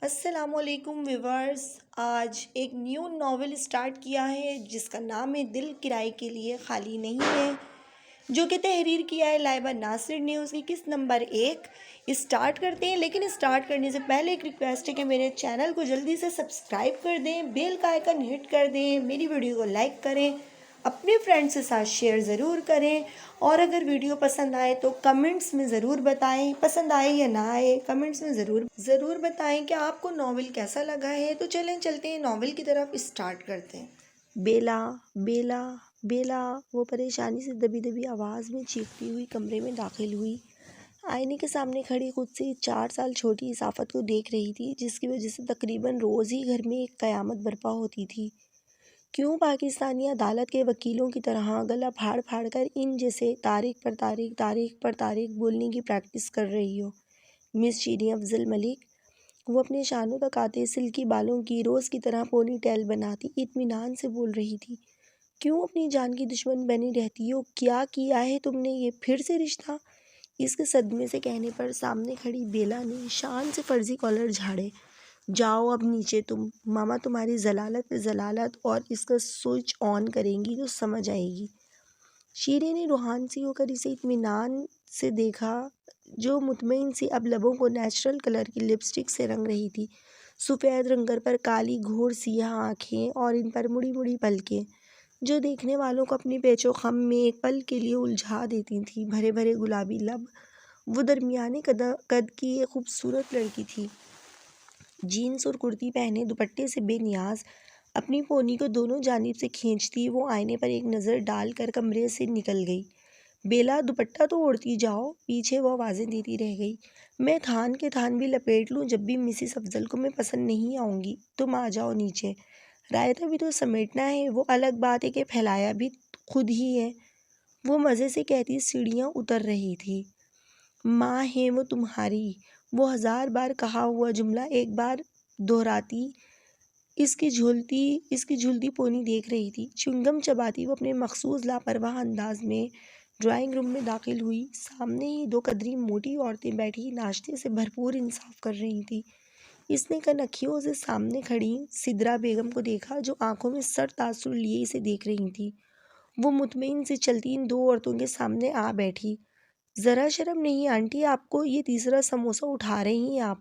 السلام علیکم ویورز، آج ایک نیو ناول اسٹارٹ کیا ہے جس کا نام ہے دل کرائے کے لیے خالی نہیں ہے، جو کہ تحریر کیا ہے لائبہ ناصر نے۔ اس کی قسط نمبر 1 اسٹارٹ کرتے ہیں، لیکن اسٹارٹ کرنے سے پہلے ایک ریکویسٹ ہے کہ میرے چینل کو جلدی سے سبسکرائب کر دیں، بیل کا آئیکن ہٹ کر دیں، میری ویڈیو کو لائک کریں، اپنے فرینڈس کے ساتھ شیئر ضرور کریں، اور اگر ویڈیو پسند آئے تو کمنٹس میں ضرور بتائیں، پسند آئے یا نہ آئے کمنٹس میں ضرور بتائیں کہ آپ کو ناول کیسا لگا ہے۔ تو چلتے ہیں ناول کی طرف، اسٹارٹ کرتے ہیں۔ بیلا بیلا بیلا، وہ پریشانی سے دبی دبی آواز میں چیختی ہوئی کمرے میں داخل ہوئی۔ آئینے کے سامنے کھڑی خود سے 4 سال چھوٹی صافت کو دیکھ رہی تھی، جس کی وجہ سے تقریباً روز ہی گھر میں ایک قیامت برپا ہوتی تھی۔ کیوں پاکستانی عدالت کے وکیلوں کی طرح گلا پھاڑ پھاڑ کر ان جیسے تاریخ پر تاریخ تاریخ پر تاریخ بولنے کی پریکٹس کر رہی ہو؟ مس شیریں افضل ملک، وہ اپنے شانوں تک آتے سلکی بالوں کی روز کی طرح پونی ٹیل بناتی اطمینان سے بول رہی تھی۔ کیوں اپنی جان کی دشمن بنی رہتی ہو؟ کیا کیا ہے تم نے یہ پھر سے رشتہ؟ اس کے صدمے سے کہنے پر سامنے کھڑی بیلا نے شان سے فرضی کالر جھاڑے۔ جاؤ اب نیچے تم، ماما تمہاری ضلالت پہ ضلالت اور اس کا سوئچ آن کریں گی تو سمجھ آئے گی۔ شیریں نے روحان سی ہو کر اسے اطمینان سے دیکھا، جو مطمئن سی اب لبوں کو نیچرل کلر کی لپسٹک سے رنگ رہی تھی، سفید رنگر پر کالی گھور سیاہ آنکھیں اور ان پر مڑی مڑی پلکیں، جو دیکھنے والوں کو اپنی پیچ و خم میں ایک پل کے لیے الجھا دیتی تھیں۔ بھرے بھرے گلابی لب، وہ درمیانے قد کی ایک خوبصورت لڑکی تھی، جینس اور کرتی پہنے دوپٹے سے بے نیاز، اپنی پونی کو دونوں جانب سے کھینچتی وہ آئینے پر ایک نظر ڈال کر کمرے سے نکل گئی۔ بیلا، دوپٹہ تو اوڑھتی جاؤ، پیچھے وہ آوازیں دیتی رہ گئی۔ میں تھان کے تھان بھی لپیٹ لوں، جب بھی مسز افضل کو میں پسند نہیں آؤں گی، تم آ جاؤ نیچے، رائتہ بھی تو سمیٹنا ہے، وہ الگ بات ہے کہ پھیلایا بھی خود ہی ہے، وہ مزے سے کہتی سیڑھیاں اتر رہی تھی۔ ماں ہے وہ تمہاری، وہ 1000 بار کہا ہوا جملہ ایک بار دہراتی اس کی جھولتی پونی دیکھ رہی تھی۔ چنگم چباتی وہ اپنے مخصوص لاپرواہ انداز میں ڈرائنگ روم میں داخل ہوئی۔ سامنے ہی 2 قدری موٹی عورتیں بیٹھی ناشتے سے بھرپور انصاف کر رہی تھیں۔ اس نے کنکھیوں سے سامنے کھڑی سدرا بیگم کو دیکھا، جو آنکھوں میں سر تاثر لیے اسے دیکھ رہی تھیں۔ وہ مطمئن سے چلتی ان 2 عورتوں کے سامنے آ بیٹھی۔ ذرا شرم نہیں آنٹی آپ کو، یہ تیسرا سموسہ اٹھا رہی ہیں آپ؟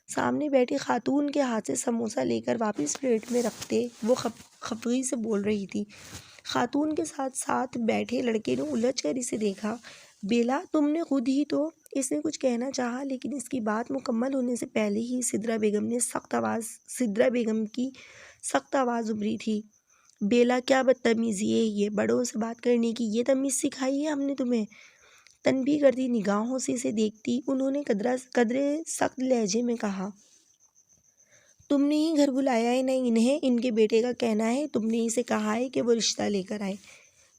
سامنے بیٹھی خاتون کے ہاتھ سے سموسہ لے کر واپس پلیٹ میں رکھتے وہ خفگی سے بول رہی تھی۔ خاتون کے ساتھ بیٹھے لڑکے نے الجھ کر اسے دیکھا۔ بیلا، تم نے خود ہی تو، اس نے کچھ کہنا چاہا، لیکن اس کی بات مکمل ہونے سے پہلے ہی سدرا بیگم کی سخت آواز ابھری تھی۔ بیلا، کیا بدتمیزی ہے یہ، بڑوں سے بات کرنے کی یہ تمیز سکھائی ہے ہم نے تمہیں؟ تنبیہ کرتی نگاہوں سے اسے دیکھتی انہوں نے قدرے سخت لہجے میں کہا۔ تم نے ہی گھر بلایا ہے، نہ انہیں، ان کے بیٹے کا کہنا ہے تم نے اسے کہا ہے کہ وہ رشتہ لے کر آئے۔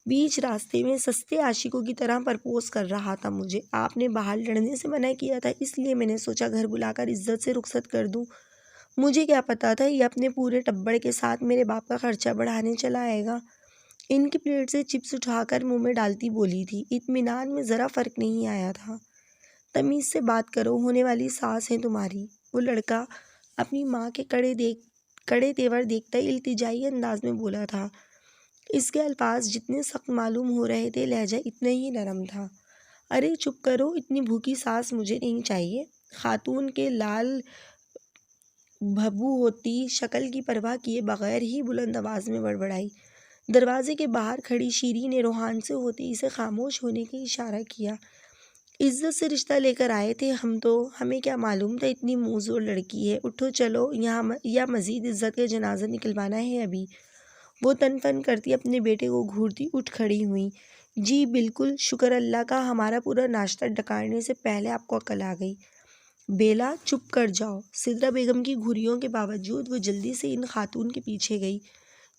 بیچ راستے میں سستے عاشقوں کی طرح پرپوز کر رہا تھا مجھے، آپ نے باہر لڑنے سے منع کیا تھا، اس لیے میں نے سوچا گھر بلا کر عزت سے رخصت کر دوں۔ مجھے کیا پتا تھا یہ اپنے پورے ٹبر کے ساتھ میرے باپ کا خرچہ بڑھانے چلا آئے گا۔ ان کی پلیٹ سے چپس اٹھا کر منہ میں ڈالتی بولی تھی۔ اطمینان میں ذرا فرق نہیں آیا تھا۔ تمیز سے بات کرو، ہونے والی ساس ہے تمہاری، وہ لڑکا اپنی ماں کے کڑے تیور دیکھتا التجائی انداز میں بولا تھا۔ اس کے الفاظ جتنے سخت معلوم ہو رہے تھے، لہجہ اتنا ہی نرم تھا۔ ارے چپ کرو، اتنی بھوکی ساس مجھے نہیں چاہیے، خاتون کے لال بھبو ہوتی شکل کی پرواہ کیے بغیر ہی بلند آواز میں بڑبڑائی۔ دروازے کے باہر کھڑی شیریں نے روحان سے ہوتے اسے خاموش ہونے کا اشارہ کیا۔ عزت سے رشتہ لے کر آئے تھے ہم تو، ہمیں کیا معلوم تھا اتنی منہ زور لڑکی ہے، اٹھو چلو یہاں، یا مزید عزت کا جنازہ نکلوانا ہے ابھی؟ وہ تن فن کرتی اپنے بیٹے کو گھورتی اٹھ کھڑی ہوئی۔ جی بالکل، شکر اللہ کا، ہمارا پورا ناشتہ ڈکانے سے پہلے آپ کو عقل آ گئی۔ بیلا، چپ کر جاؤ۔ سدرا بیگم کی گھریوں کے باوجود وہ جلدی سے ان خاتون کے پیچھے گئی۔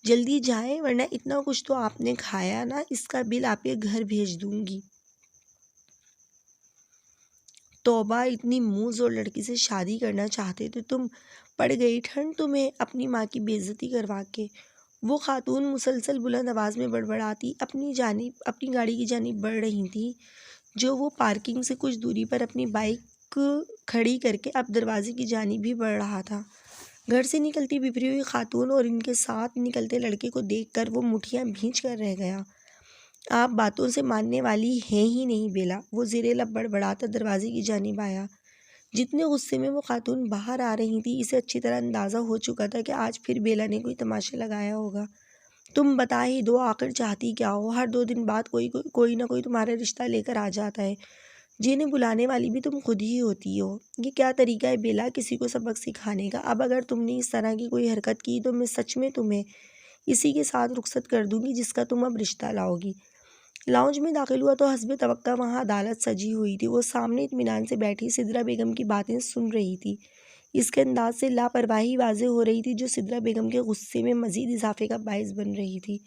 جلدی جائیں ورنہ اتنا کچھ تو آپ نے کھایا نا، اس کا بل آپ کے گھر بھیج دوں گی۔ توبہ، اتنی منہ زور لڑکی سے شادی کرنا چاہتے تو تم، پڑ گئی ٹھنڈ تمہیں اپنی ماں کی بے عزتی کروا کے۔ وہ خاتون مسلسل بلند آواز میں بڑبڑاتی اپنی گاڑی کی جانب بڑھ رہی تھیں، جو وہ پارکنگ سے کچھ دوری پر اپنی بائک کھڑی کر کے اب دروازے کی جانب بھی بڑھ رہا تھا۔ گھر سے نکلتی بفری ہوئی خاتون اور ان کے ساتھ نکلتے لڑکے کو دیکھ کر وہ مٹھیاں بھینچ کر رہ گیا۔ آپ باتوں سے ماننے والی ہیں ہی نہیں بیلا، وہ زیر لب بڑبڑاتا دروازے کی جانب آیا۔ جتنے غصے میں وہ خاتون باہر آ رہی تھی، اسے اچھی طرح اندازہ ہو چکا تھا کہ آج پھر بیلا نے کوئی تماشا لگایا ہوگا۔ تم بتا ہی دو آخر چاہتی کیا ہو؟ ہر 2 دن بعد کوئی نہ کوئی تمہارا رشتہ لے کر آ جاتا ہے، جنہیں بلانے والی بھی تم خود ہی ہوتی ہو۔ یہ کیا طریقہ ہے بیلا کسی کو سبق سکھانے کا؟ اب اگر تم نے اس طرح کی کوئی حرکت کی تو میں سچ میں تمہیں اسی کے ساتھ رخصت کر دوں گی جس کا تم اب رشتہ لاؤ گی۔ لاؤنج میں داخل ہوا تو حسب توقع وہاں عدالت سجی ہوئی تھی۔ وہ سامنے اطمینان سے بیٹھی سدرا بیگم کی باتیں سن رہی تھی۔ اس کے انداز سے لاپرواہی واضح ہو رہی تھی جو سدرا بیگم کے غصے میں مزید اضافے کا باعث بن رہی تھی۔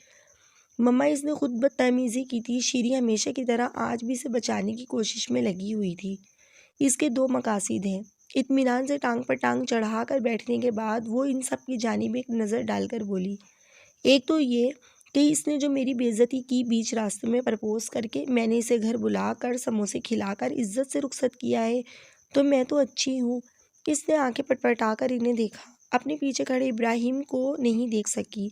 مما اس نے خود بدتمیزی کی تھی۔ شیری ہمیشہ کی طرح آج بھی اسے بچانے کی کوشش میں لگی ہوئی تھی۔ اس کے 2 مقاصد ہیں۔ اطمینان سے ٹانگ پر ٹانگ چڑھا کر بیٹھنے کے بعد وہ ان سب کی جانب ایک نظر ڈال کر بولی، ایک تو یہ کہ اس نے جو میری بے عزتی کی بیچ راستے میں پرپوز کر کے، میں نے اسے گھر بلا کر سموسے کھلا کر عزت سے رخصت کیا ہے، تو میں تو اچھی ہوں۔ اس نے آنکھیں پٹپٹا کر انہیں دیکھا، اپنے پیچھے کھڑے ابراہیم کو نہیں دیکھ سکی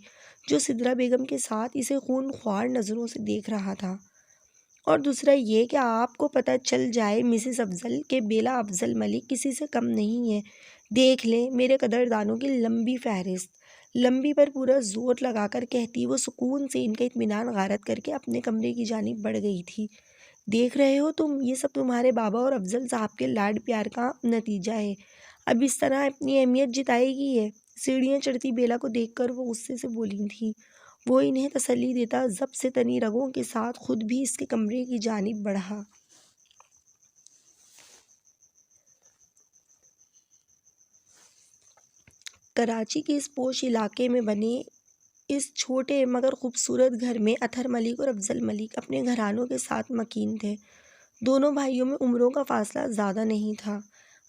جو سدرا بیگم کے ساتھ اسے خون خوار نظروں سے دیکھ رہا تھا۔ اور دوسرا یہ کہ آپ کو پتہ چل جائے مسز افضل کہ بیلا افضل ملک کسی سے کم نہیں ہے۔ دیکھ لیں میرے قدردانوں کی لمبی فہرست۔ لمبی پر پورا زور لگا کر کہتی وہ سکون سے ان کا اطمینان غارت کر کے اپنے کمرے کی جانب بڑھ گئی تھی۔ دیکھ رہے ہو تم، یہ سب تمہارے بابا اور افضل صاحب کے لاڈ پیار کا نتیجہ ہے۔ اب اس طرح اپنی اہمیت جتائے گی ہے۔ سیڑھیاں چڑھتی بیلا کو دیکھ کر وہ غصے سے بولی تھی۔ وہ انہیں تسلی دیتا ضبط سے تنی رگوں کے ساتھ خود بھی اس کے کمرے کی جانب بڑھا۔ کراچی کے اس پوش علاقے میں بنے اس چھوٹے مگر خوبصورت گھر میں اطہر ملک اور افضل ملک اپنے گھرانوں کے ساتھ مکین تھے۔ دونوں بھائیوں میں عمروں کا فاصلہ زیادہ نہیں تھا۔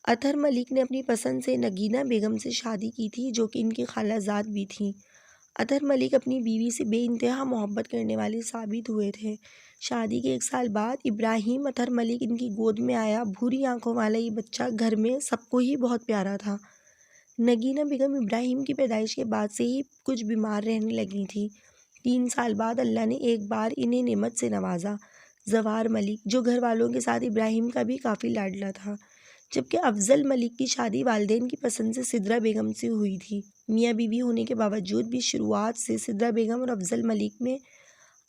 اطہر ملک نے اپنی پسند سے نگینہ بیگم سے شادی کی تھی جو کہ ان کی خالہ زاد بھی تھیں۔ اطہر ملک اپنی بیوی سے بے انتہا محبت کرنے والے ثابت ہوئے تھے۔ شادی کے 1 سال بعد ابراہیم اطہر ملک ان کی گود میں آیا۔ بھوری آنکھوں والا یہ بچہ گھر میں سب کو ہی بہت پیارا تھا۔ نگینہ بیگم ابراہیم کی پیدائش کے بعد سے ہی کچھ بیمار رہنے لگی تھی۔ 3 سال بعد اللہ نے ایک بار انہیں نعمت سے نوازا، زوار ملک، جو گھر والوں کے ساتھ ابراہیم کا بھی کافی لاڈلا تھا، جبکہ افضل ملک کی شادی والدین کی پسند سے سدرا بیگم سے ہوئی تھی۔ میاں بیوی ہونے کے باوجود بھی شروعات سے سدرا بیگم اور افضل ملک میں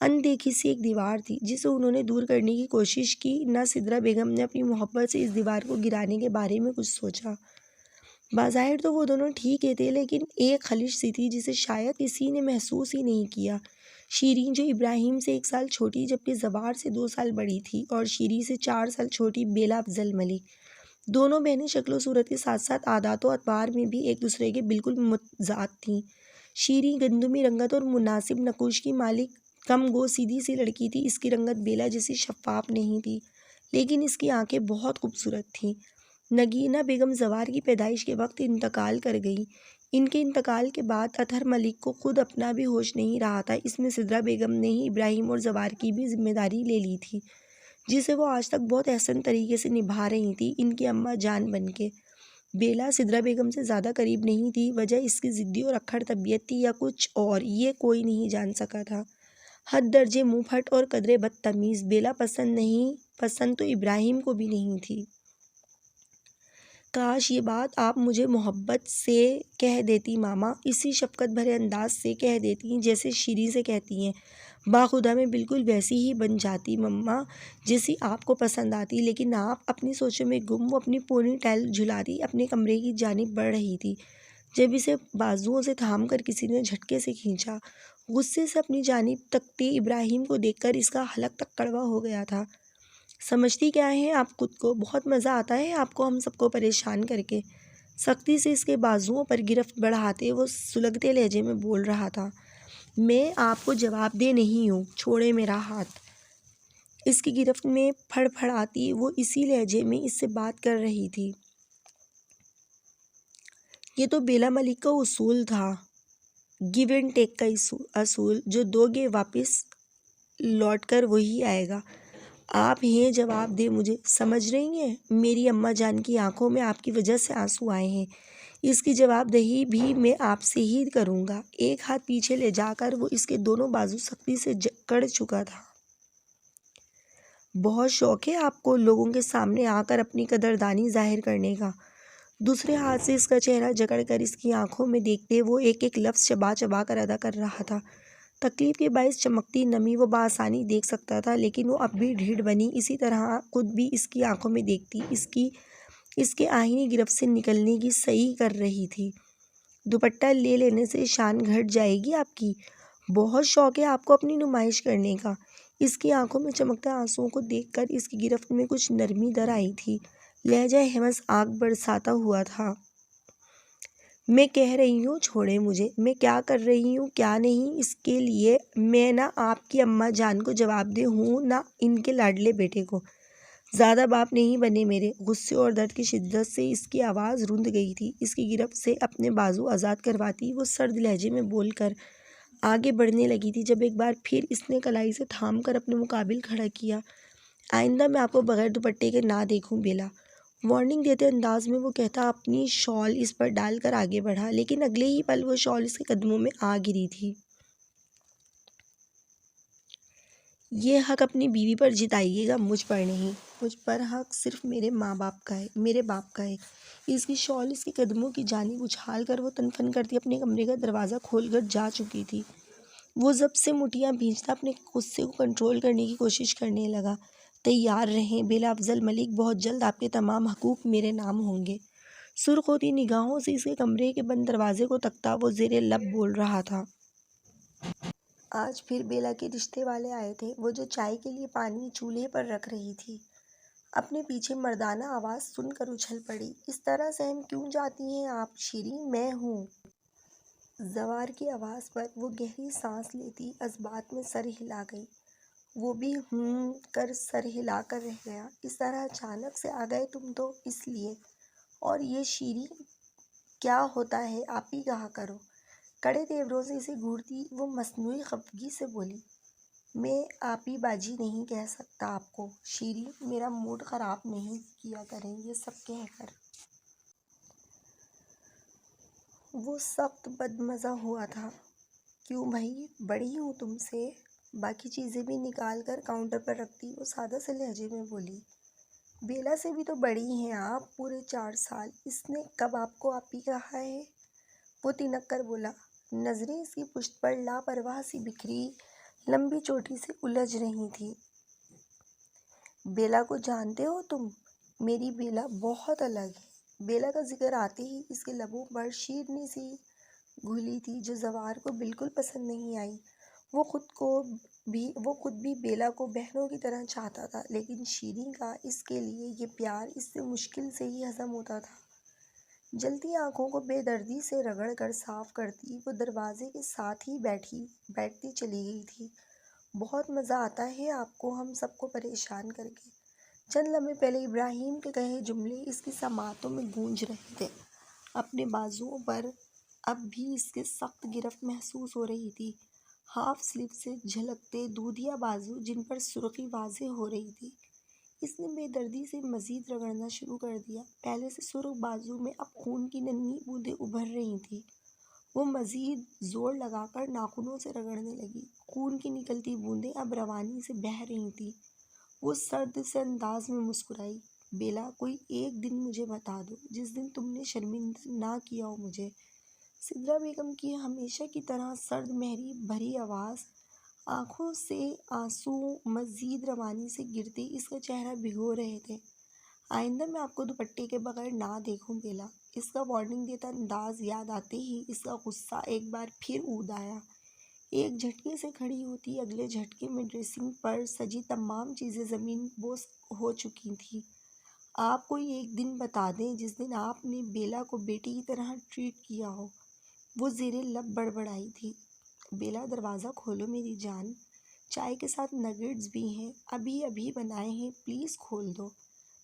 اندیکھی سی ایک دیوار تھی جسے انہوں نے دور کرنے کی کوشش کی۔ نہ سدرا بیگم نے اپنی محبت سے اس دیوار کو گرانے کے بارے میں کچھ سوچا۔ بظاہر تو وہ دونوں ٹھیک ہی تھے، لیکن ایک خلش سی تھی جسے شاید کسی نے محسوس ہی نہیں کیا۔ شیریں جو ابراہیم سے 1 سال چھوٹی جبکہ زوار سے 2 سال بڑی تھی، اور شیریں سے 4 سال چھوٹی بیلا افضل ملک، دونوں بہنیں شکل و صورت کے ساتھ ساتھ عادات و اطوار میں بھی ایک دوسرے کے بالکل متضاد تھیں۔ شیریں گندمی رنگت اور مناسب نقوش کی مالک کم گو سیدھی سی لڑکی تھی۔ اس کی رنگت بیلا جیسی شفاف نہیں تھی، لیکن اس کی آنکھیں بہت خوبصورت تھیں۔ نگینہ بیگم زوار کی پیدائش کے وقت انتقال کر گئی۔ ان کے انتقال کے بعد اطہر ملک کو خود اپنا بھی ہوش نہیں رہا تھا۔ اس میں سدرا بیگم نے ہی ابراہیم اور زوار کی بھی ذمہ داری لے لی تھی، جسے وہ آج تک بہت احسن طریقے سے نبھا رہی تھی، ان کی اماں جان بن کے۔ بیلا سدرا بیگم سے زیادہ قریب نہیں تھی۔ وجہ اس کی ضدی اور اکھڑ طبیعت تھی یا کچھ اور، یہ کوئی نہیں جان سکا تھا۔ حد درجے منہ پھٹ اور قدرے بدتمیز۔ بیلا پسند نہیں، پسند تو ابراہیم کو بھی نہیں تھی۔ کاش یہ بات آپ مجھے محبت سے کہہ دیتی ماما، اسی شفقت بھرے انداز سے کہہ دیتی جیسے شیریں سے کہتی ہیں۔ باخدا میں بالکل ویسی ہی بن جاتی مما جیسی آپ کو پسند آتی، لیکن آپ اپنی سوچوں میں گم۔ وہ اپنی پونی ٹیل جھلاتی اپنے کمرے کی جانب بڑھ رہی تھی جب اسے بازوؤں سے تھام کر کسی نے جھٹکے سے کھینچا۔ غصے سے اپنی جانب تکتے ابراہیم کو دیکھ کر اس کا حلق تک کڑوا ہو گیا تھا۔ سمجھتی کیا ہیں آپ خود کو؟ بہت مزہ آتا ہے آپ کو ہم سب کو پریشان کر کے۔ سختی سے اس کے بازوؤں پر گرفت بڑھاتے وہ سلگتے لہجے میں بول رہا تھا۔ میں آپ کو جواب دہ نہیں ہوں، چھوڑے میرا ہاتھ۔ اس کی گرفت میں پھڑ پھڑاتی وہ اسی لہجے میں اس سے بات کر رہی تھی۔ یہ تو بیلا ملک کا اصول تھا، گیو اینڈ ٹیک کا اصول، جو دو گے واپس لوٹ کر وہی آئے گا۔ آپ ہیں جواب دے مجھے، سمجھ رہی ہیں؟ میری اماں جان کی آنکھوں میں آپ کی وجہ سے آنسو آئے ہیں، اس کی جواب دہی بھی میں آپ سے ہی کروں گا۔ ایک ہاتھ پیچھے لے جا کر وہ اس کے دونوں بازو سختی سے جکڑ چکا تھا۔ بہت شوق ہے آپ کو لوگوں کے سامنے آ کر اپنی قدردانی ظاہر کرنے کا۔ دوسرے ہاتھ سے اس کا چہرہ جکڑ کر اس کی آنکھوں میں دیکھتے وہ ایک ایک لفظ چبا چبا کر ادا کر رہا تھا۔ تکلیف کے باعث چمکتی نمی وہ بآسانی دیکھ سکتا تھا، لیکن وہ اب بھی ڈھیڑ بنی اسی طرح خود بھی اس کی آنکھوں میں دیکھتی اس کے آہنی گرفت سے نکلنے کی سعی کر رہی تھی۔ دوپٹہ لے لینے سے شان گھٹ جائے گی آپ کی؟ بہت شوق ہے آپ کو اپنی نمائش کرنے کا۔ اس کی آنکھوں میں چمکتے آنسوؤں کو دیکھ کر اس کی گرفت میں کچھ نرمی در آئی تھی، لہجہ ہمس آگ برساتا ہوا تھا۔ میں کہہ رہی ہوں چھوڑیں مجھے، میں کیا کر رہی ہوں کیا نہیں اس کے لیے میں نہ آپ کی اماں جان کو جواب دہ ہوں نہ ان کے لاڈلے بیٹے کو۔ زیادہ باپ نہیں بنے میرے۔ غصے اور درد کی شدت سے اس کی آواز روند گئی تھی۔ اس کی گرفت سے اپنے بازو آزاد کرواتی وہ سرد لہجے میں بول کر آگے بڑھنے لگی تھی، جب ایک بار پھر اس نے کلائی سے تھام کر اپنے مقابل کھڑا کیا۔ آئندہ میں آپ کو بغیر دوپٹے کے نہ دیکھوں بیلا، وارننگ دیتے انداز میں وہ کہتا اپنی شال اس پر ڈال کر آگے بڑھا، لیکن اگلے ہی پل وہ شال اس کے قدموں میں آ گری تھی۔ یہ حق اپنی بیوی پر جتائیے گا، مجھ پر نہیں۔ مجھ پر حق صرف میرے ماں باپ کا ہے، میرے باپ کا ہے۔ اس کی شال اس کے قدموں کی جانب اچھال کر وہ تنفن کرتی اپنے کمرے کا دروازہ کھول کر جا چکی تھی۔ وہ ضبط سے مٹھیاں بھینچتا اپنے غصے کو کنٹرول کرنے کی کوشش کرنے لگا۔ تیار رہیں بیلا افضل ملک، بہت جلد آپ کے تمام حقوق میرے نام ہوں گے۔ سرخ ہوتی نگاہوں سے اس کے کمرے کے بند دروازے کو تکتا وہ زیر لب بول رہا تھا۔ آج پھر بیلا کے رشتے والے آئے تھے، وہ جو چائے کے لیے پانی چولہے پر رکھ رہی تھی۔ اپنے پیچھے مردانہ آواز سن کر اچھل پڑی۔ اس طرح سہم کیوں جاتی ہیں آپ شیریں؟ میں ہوں۔ زوار کی آواز پر وہ گہری سانس لیتی اس بات میں سر ہلا گئی۔ وہ بھی ہوں کر سر ہلا کر رہ گیا۔ اس طرح اچانک سے آ گئے تم تو اس لیے۔ اور یہ شیریں کیا ہوتا ہے آپ ہی کہا کرو۔ کڑے تیوروں سے اسے گھورتی وہ مصنوعی خفگی سے بولی۔ میں آپ ہی باجی نہیں کہہ سکتا آپ کو شیریں، میرا موڈ خراب نہیں کیا کریں یہ سب کہہ کر۔ وہ سخت بدمزہ ہوا تھا۔ کیوں بھئی، بڑی ہوں تم سے؟ باقی چیزیں بھی نکال کر کاؤنٹر پر رکھتی وہ سادہ سے لہجے میں بولی۔ بیلا سے بھی تو بڑی ہیں آپ، پورے 4 سال۔ اس نے کب آپ کو آپ ہی کہا ہے؟ وہ تنک کر بولا۔ نظریں اس کی پشت پر لاپرواہ سی بکھری لمبی چوٹی سے الجھ رہی تھیں۔ بیلا کو جانتے ہو تم؟ میری بیلا بہت الگ ہے۔ بیلا کا ذکر آتے ہی اس کے لبوں پر شیرنی سی گھلی تھی جو زوار کو بالکل پسند نہیں آئی۔ وہ خود بھی بیلا کو بہنوں کی طرح چاہتا تھا، لیکن شیریں کا اس کے لیے یہ پیار اس سے مشکل سے ہی ہضم ہوتا تھا۔ جلتی آنکھوں کو بے دردی سے رگڑ کر صاف کرتی وہ دروازے کے ساتھ ہی بیٹھتی چلی گئی تھی۔ بہت مزہ آتا ہے آپ کو ہم سب کو پریشان کر کے۔ چند لمحے پہلے ابراہیم کے کہے جملے اس کی سماعتوں میں گونج رہے تھے۔ اپنے بازوؤں پر اب بھی اس کے سخت گرفت محسوس ہو رہی تھی، ہاف سلیو سے جھلکتے دودھیا بازو جن پر سرخی واضح ہو رہی تھی۔ اس نے بے دردی سے مزید رگڑنا شروع کر دیا۔ پہلے سے سرخ بازو میں اب خون کی ننھی بوندیں ابھر رہی تھیں۔ وہ مزید زور لگا کر ناخنوں سے رگڑنے لگی۔ خون کی نکلتی بوندیں اب روانی سے بہہ رہی تھیں۔ وہ سرد سے انداز میں مسکرائی۔ بیلا، کوئی ایک دن مجھے بتا دو جس دن تم نے شرمندہ نہ کیا ہو مجھے۔ سدرا بیگم کی ہمیشہ کی طرح سرد مہری بھری آواز، آنکھوں سے آنسو مزید روانی سے گرتے اس کا چہرہ بھگو رہے تھے۔ آئندہ میں آپ کو دوپٹے کے بغیر نہ دیکھوں بیلا۔ اس کا وارننگ دیتا انداز یاد آتے ہی اس کا غصہ ایک بار پھر اود آیا۔ ایک جھٹکے سے کھڑی ہوتی اگلے جھٹکے میں ڈریسنگ پر سجی تمام چیزیں زمین بوس ہو چکی تھیں۔ آپ کوئی ایک دن بتا دیں جس دن آپ نے بیلا کو بیٹی کی طرح ٹریٹ کیا ہو۔ وہ زیر لب بڑبڑائی تھی۔ بیلا، دروازہ کھولو میری جان، چائے کے ساتھ نگیٹس بھی ہیں، ابھی ابھی بنائے ہیں، پلیز کھول دو۔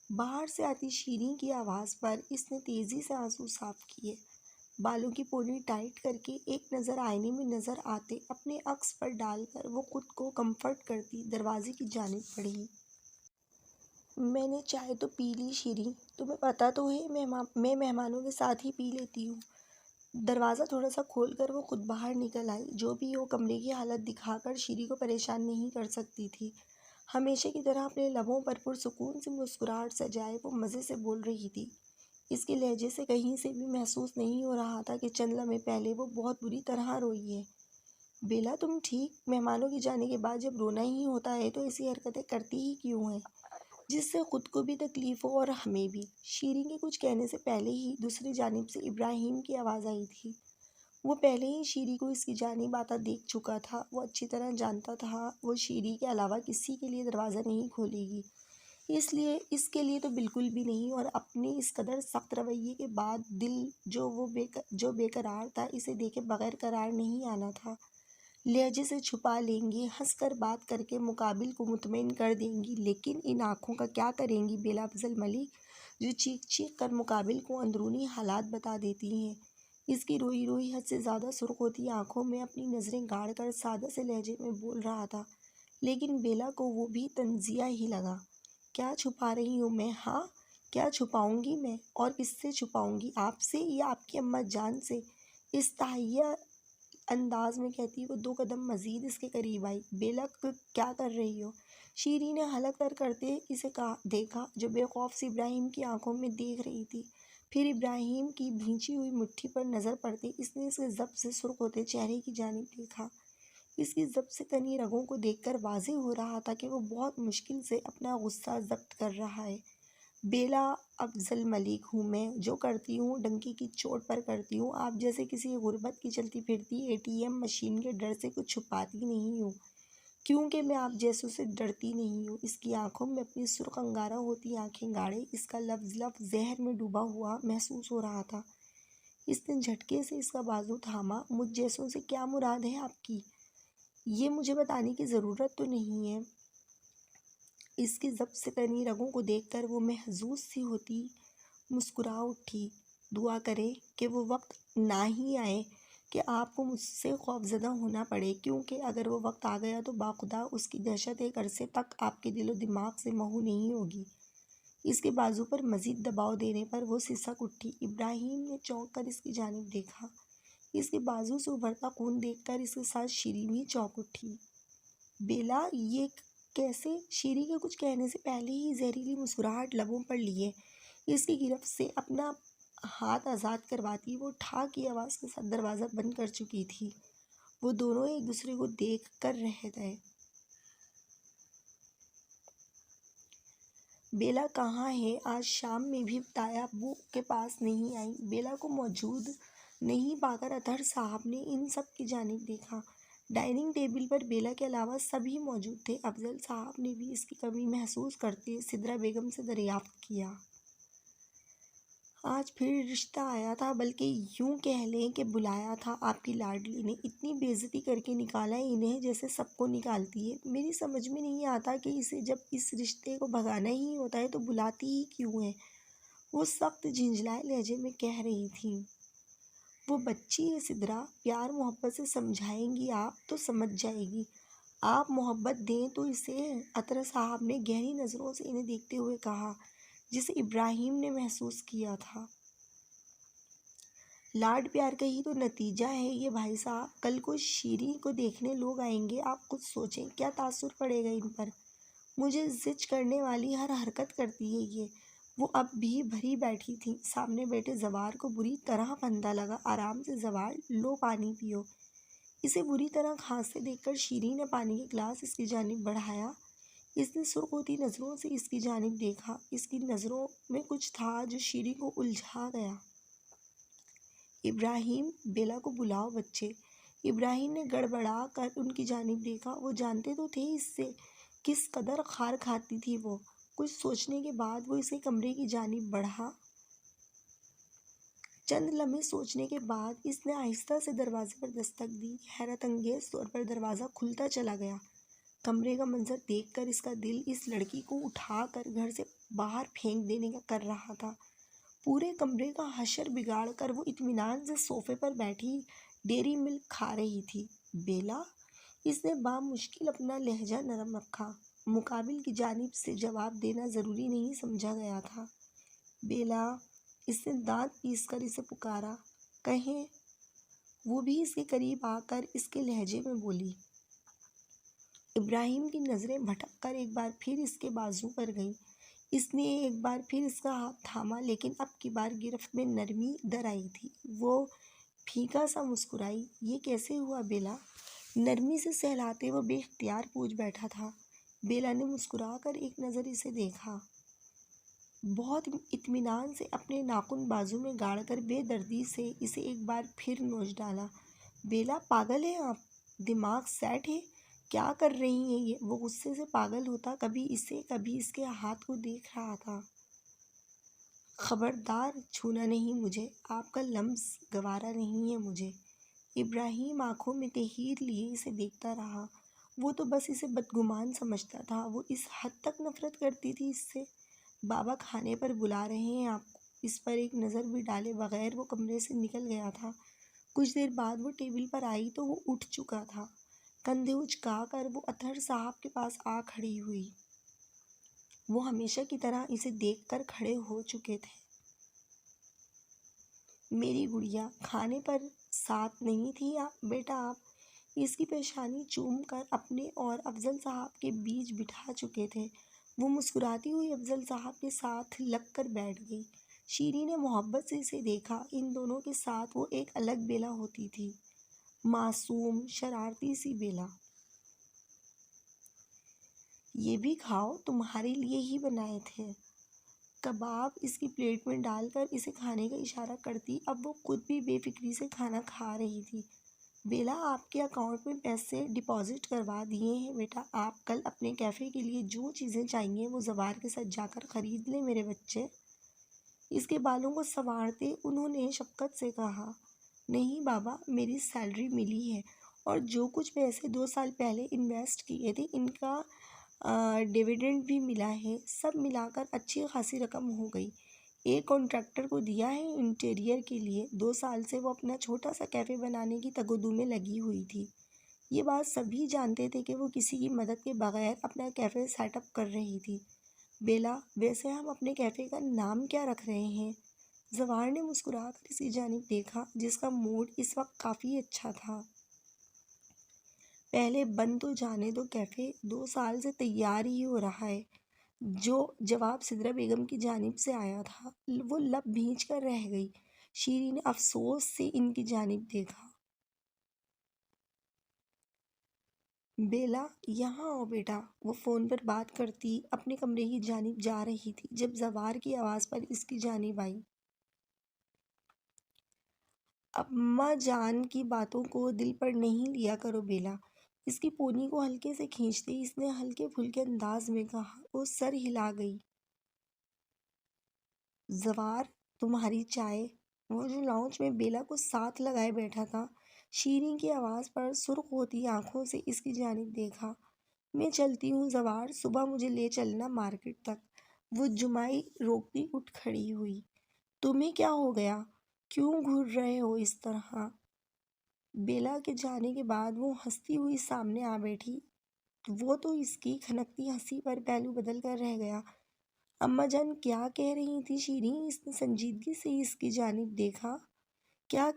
باہر سے آتی شیریں کی آواز پر اس نے تیزی سے آنسو صاف کیے۔ بالوں کی پونی ٹائٹ کر کے ایک نظر آئینے میں نظر آتے اپنے عکس پر ڈال کر وہ خود کو کمفرٹ کرتی دروازے کی جانب بڑھی۔ میں نے چائے تو پی لی شیریں، تمہیں پتہ تو ہے میں مہمانوں کے ساتھ ہی پی لیتی ہوں۔ دروازہ تھوڑا سا کھول کر وہ خود باہر نکل آئی۔ جو بھی ہو، کمرے کی حالت دکھا کر شیریں کو پریشان نہیں کر سکتی تھی۔ ہمیشہ کی طرح اپنے لبوں پر پرسکون سی مسکراہٹ سجائے وہ مزے سے بول رہی تھی۔ اس کے لہجے سے کہیں سے بھی محسوس نہیں ہو رہا تھا کہ چند لمحے پہلے وہ بہت بری طرح روئی ہے۔ بیلا، تم ٹھیک؟ مہمانوں کے جانے کے بعد جب رونا ہی ہوتا ہے تو ایسی حرکتیں کرتی ہی کیوں ہیں، جس سے خود کو بھی تکلیف ہو اور ہمیں بھی؟ شیریں کے کچھ کہنے سے پہلے ہی دوسری جانب سے ابراہیم کی آواز آئی تھی۔ وہ پہلے ہی شیریں کو اس کی جانب آتا دیکھ چکا تھا۔ وہ اچھی طرح جانتا تھا وہ شیریں کے علاوہ کسی کے لیے دروازہ نہیں کھولے گی، اس کے لیے تو بالکل بھی نہیں، اور اپنے اس قدر سخت رویے کے بعد دل جو بے قرار تھا، اسے دیکھے بغیر قرار نہیں آنا تھا۔ لہجے سے چھپا لیں گی، ہنس کر بات کر کے مقابل کو مطمئن کر دیں گی، لیکن ان آنکھوں کا کیا کریں گی بیلا افضل ملک، جو چیخ چیخ کر مقابل کو اندرونی حالات بتا دیتی ہیں۔ اس کی روئی روئی حد سے زیادہ سرخ ہوتی آنکھوں میں اپنی نظریں گاڑ کر سادہ سے لہجے میں بول رہا تھا، لیکن بیلا کو وہ بھی طنزیہ ہی لگا۔ کیا چھپا رہی ہوں میں؟ ہاں، کیا چھپاؤں گی میں؟ اور کس سے چھپاؤں گی؟ آپ سے یا آپ کی اماں جان سے؟ استحیہ انداز میں کہتی وہ 2 قدم مزید اس کے قریب آئی۔ بیلا، کیا کر رہی ہو؟ شیریں نے حلق تر کرتے اسے دیکھا، جو بے خوف سے ابراہیم کی آنکھوں میں دیکھ رہی تھی۔ پھر ابراہیم کی بھینچی ہوئی مٹھی پر نظر پڑتے اس نے اس کے ضبط سے سرخ ہوتے چہرے کی جانب دیکھا۔ اس کی ضبط سے تنی رگوں کو دیکھ کر واضح ہو رہا تھا کہ وہ بہت مشکل سے اپنا غصہ ضبط کر رہا ہے۔ بیلا افضل ملک ہوں میں، جو کرتی ہوں ڈنکی کی چوٹ پر کرتی ہوں۔ آپ جیسے کسی غربت کی چلتی پھرتی ATM مشین کے ڈر سے کچھ چھپاتی نہیں ہوں، کیونکہ میں آپ جیسوں سے ڈرتی نہیں ہوں۔ اس کی آنکھوں میں اپنی سرخ انگارہ ہوتی آنکھیں گاڑے اس کا لفظ زہر میں ڈوبا ہوا محسوس ہو رہا تھا۔ اس نے جھٹکے سے اس کا بازو تھاما۔ مجھ جیسوں سے کیا مراد ہے آپ کی؟ یہ مجھے بتانے کی ضرورت تو نہیں ہے۔ اس کی ضبط سے تنی رگوں کو دیکھ کر وہ محظوظ سی ہوتی مسکرا اٹھی۔ دعا کریں کہ وہ وقت نہ ہی آئے کہ آپ کو مجھ سے خوفزدہ ہونا پڑے، کیونکہ اگر وہ وقت آ گیا تو باخدا اس کی دہشت ایک عرصے تک آپ کے دل و دماغ سے محو نہیں ہوگی۔ اس کے بازو پر مزید دباؤ دینے پر وہ سسک اٹھی۔ ابراہیم نے چونک کر اس کی جانب دیکھا۔ اس کے بازو سے ابھرتا خون دیکھ کر اس کے ساتھ شیریں بھی چونک اٹھی۔ بیلا، یہ کیسے؟ شیریں کے کچھ کہنے سے پہلے ہی زہریلی مسکراہٹ لبوں پر لیے اس کی گرفت سے اپنا ہاتھ آزاد کرواتی وہ ٹھا کی آواز کے ساتھ دروازہ بند کر چکی تھی۔ وہ دونوں ایک دوسرے کو دیکھ کر رہ گئے۔ بیلا کہاں ہے؟ آج شام میں بھی تایا ابو کے پاس نہیں آئی۔ بیلا کو موجود نہیں پا کر اطہر صاحب نے ان سب کی جانب دیکھا۔ ڈائننگ ٹیبل پر بیلا کے علاوہ سبھی موجود تھے۔ افضل صاحب نے بھی اس کی کمی محسوس کرتے سدرا بیگم سے دریافت کیا۔ آج پھر رشتہ آیا تھا، بلکہ یوں کہہ لیں کہ بلایا تھا۔ آپ کی لاڈلی نے اتنی بے عزتی کر کے نکالا انہیں جیسے سب کو نکالتی ہے۔ میری سمجھ میں نہیں آتا کہ اسے جب اس رشتے کو بھگانا ہی ہوتا ہے تو بلاتی ہی کیوں ہے، وہ سخت جھنجھلائے لہجے میں کہہ رہی تھی۔ وہ بچی ہے سدرا، پیار محبت سے سمجھائیں گی آپ تو سمجھ جائے گی۔ آپ محبت دیں تو اسے۔ اطہر صاحب نے گہری نظروں سے انہیں دیکھتے ہوئے کہا، جسے ابراہیم نے محسوس کیا تھا۔ لاڈ پیار کا ہی تو نتیجہ ہے یہ بھائی صاحب۔ کل کو شیریں کو دیکھنے لوگ آئیں گے، آپ خود سوچیں کیا تاثر پڑے گا ان پر۔ مجھے زج کرنے والی ہر حرکت کرتی ہے یہ۔ وہ اب بھی بھری بیٹھی تھیں۔ سامنے بیٹھے زوار کو بری طرح پھندا لگا۔ آرام سے زوار، لو پانی پیو۔ اسے بری طرح کھانستے دیکھ کر شیریں نے پانی کا گلاس اس کی جانب بڑھایا۔ اس نے سرخ ہوتی نظروں سے اس کی جانب دیکھا۔ اس کی نظروں میں کچھ تھا جو شیریں کو الجھا گیا۔ ابراہیم، بیلا کو بلاؤ بچے۔ ابراہیم نے گڑبڑا کر ان کی جانب دیکھا۔ وہ جانتے تو تھے اس سے کس قدر خار کھاتی تھی وہ۔ کچھ سوچنے کے بعد وہ اس کے کمرے کی جانب بڑھا۔ چند لمحے سوچنے کے بعد اس نے آہستہ سے دروازے پر دستک دی۔ حیرت انگیز طور پر دروازہ کھلتا چلا گیا۔ کمرے کا منظر دیکھ کر اس کا دل اس لڑکی کو اٹھا کر گھر سے باہر پھینک دینے کا کر رہا تھا۔ پورے کمرے کا حشر بگاڑ کر وہ اطمینان سے صوفے پر بیٹھی ڈیری ملک کھا رہی تھی۔ بیلا، اس نے بامشکل اپنا لہجہ نرم رکھا۔ مقابل کی جانب سے جواب دینا ضروری نہیں سمجھا گیا تھا۔ بیلا، اس نے دانت پیس کر اسے پکارا، کہیں۔ وہ بھی اس کے قریب آ کر اس کے لہجے میں بولی۔ ابراہیم کی نظریں بھٹک کر ایک بار پھر اس کے بازو پر گئیں۔ اس نے ایک بار پھر اس کا ہاتھ تھاما، لیکن اب کی بار گرفت میں نرمی در آئی تھی۔ وہ پھیکا سا مسکرائی۔ یہ کیسے ہوا بیلا؟ نرمی سے سہلاتے وہ بے اختیار پوچھ بیٹھا تھا۔ بیلا نے مسکرا کر ایک نظر اسے دیکھا، بہت اطمینان سے اپنے ناخن بازو میں گاڑ کر بے دردی سے اسے ایک بار پھر نوچ ڈالا۔ بیلا، پاگل ہیں آپ؟ دماغ سیٹ ہے؟ کیا کر رہی ہیں یہ؟ وہ غصے سے پاگل ہوتا کبھی اسے کبھی اس کے ہاتھ کو دیکھ رہا تھا۔ خبردار، چھونا نہیں مجھے، آپ کا لمس گوارا نہیں ہے مجھے۔ ابراہیم آنکھوں میں تحیر لیے اسے دیکھتا رہا۔ وہ تو بس اسے بدگمان سمجھتا تھا۔ وہ اس حد تک نفرت کرتی تھی اس سے۔ بابا کھانے پر بلا رہے ہیں آپ کو۔ اس پر ایک نظر بھی ڈالے بغیر وہ کمرے سے نکل گیا تھا۔ کچھ دیر بعد وہ ٹیبل پر آئی تو وہ اٹھ چکا تھا۔ کندھے اچکا کر وہ اطہر صاحب کے پاس آ کھڑی ہوئی۔ وہ ہمیشہ کی طرح اسے دیکھ کر کھڑے ہو چکے تھے۔ میری گڑیا، کھانے پر ساتھ نہیں تھی بیٹا آپ؟ اس کی پیشانی چوم کر اپنے اور افضل صاحب کے بیچ بٹھا چکے تھے۔ وہ مسکراتی ہوئی افضل صاحب کے ساتھ لگ کر بیٹھ گئی۔ شیریں نے محبت سے اسے دیکھا۔ ان دونوں کے ساتھ وہ ایک الگ بیلا ہوتی تھی، معصوم، شرارتی سی بیلا۔ یہ بھی کھاؤ، تمہارے لیے ہی بنائے تھے۔ کباب اس کی پلیٹ میں ڈال کر اسے کھانے کا اشارہ کرتی اب وہ خود بھی بے فکری سے کھانا کھا رہی تھی۔ بیلا، آپ کے اکاؤنٹ میں پیسے ڈپازٹ کروا دیے ہیں بیٹا۔ آپ کل اپنے کیفے کے لیے جو چیزیں چاہیے وہ زوار کے ساتھ جا کر خرید لیں میرے بچے۔ اس کے بالوں کو سنوارتے انہوں نے شفقت سے کہا۔ نہیں بابا، میری سیلری ملی ہے اور جو کچھ پیسے 2 سال پہلے انویسٹ کیے تھے ان کا ڈیویڈنڈ بھی ملا ہے۔ سب ملا کر اچھی خاصی رقم ہو گئی۔ ایک کانٹریکٹر کو دیا ہے انٹیریئر کے لیے۔ 2 سال سے وہ اپنا چھوٹا سا کیفے بنانے کی تگ و دو میں لگی ہوئی تھی۔ یہ بات سبھی جانتے تھے کہ وہ کسی کی مدد کے بغیر اپنا کیفے سیٹ اپ کر رہی تھی۔ بیلا، ویسے ہم اپنے کیفے کا نام کیا رکھ رہے ہیں؟ زوار نے مسکرا کر اس کی جانب دیکھا، جس کا موڈ اس وقت کافی اچھا تھا۔ پہلے بن تو جانے دو کیفے، 2 سال سے تیار ہی ہو رہا ہے۔ جو جواب سدرا بیگم کی جانب سے آیا تھا وہ لب بھینچ کر رہ گئی۔ شیریں نے افسوس سے ان کی جانب دیکھا۔ بیلا، یہاں آؤ بیٹا۔ وہ فون پر بات کرتی اپنے کمرے کی جانب جا رہی تھی جب زوار کی آواز پر اس کی جانب آئی۔ اماں جان کی باتوں کو دل پر نہیں لیا کرو بیلا۔ اس کی پونی کو ہلکے سے کھینچتے اس نے ہلکے پھلکے انداز میں کہا۔ وہ سر ہلا گئی۔ زوار، تمہاری چائے۔ وہ جو لاؤنج میں بیلا کو ساتھ لگائے بیٹھا تھا، شیریں کی آواز پر سرخ ہوتی آنکھوں سے اس کی جانب دیکھا۔ میں چلتی ہوں زوار، صبح مجھے لے چلنا مارکیٹ تک۔ وہ جمائی روکتی اٹھ کھڑی ہوئی۔ تمہیں کیا ہو گیا؟ کیوں گھور رہے ہو اس طرح؟ بیلا کے جانے کے بعد وہ ہنستی ہوئی سامنے آ بیٹھی۔ وہ تو اس کی کھنکتی ہنسی پر پہلو بدل کر رہ گیا۔ اماں جان کیا کہہ رہی تھی شیریں؟ اس نے سنجیدگی سے اس کی جانب دیکھا۔ کیا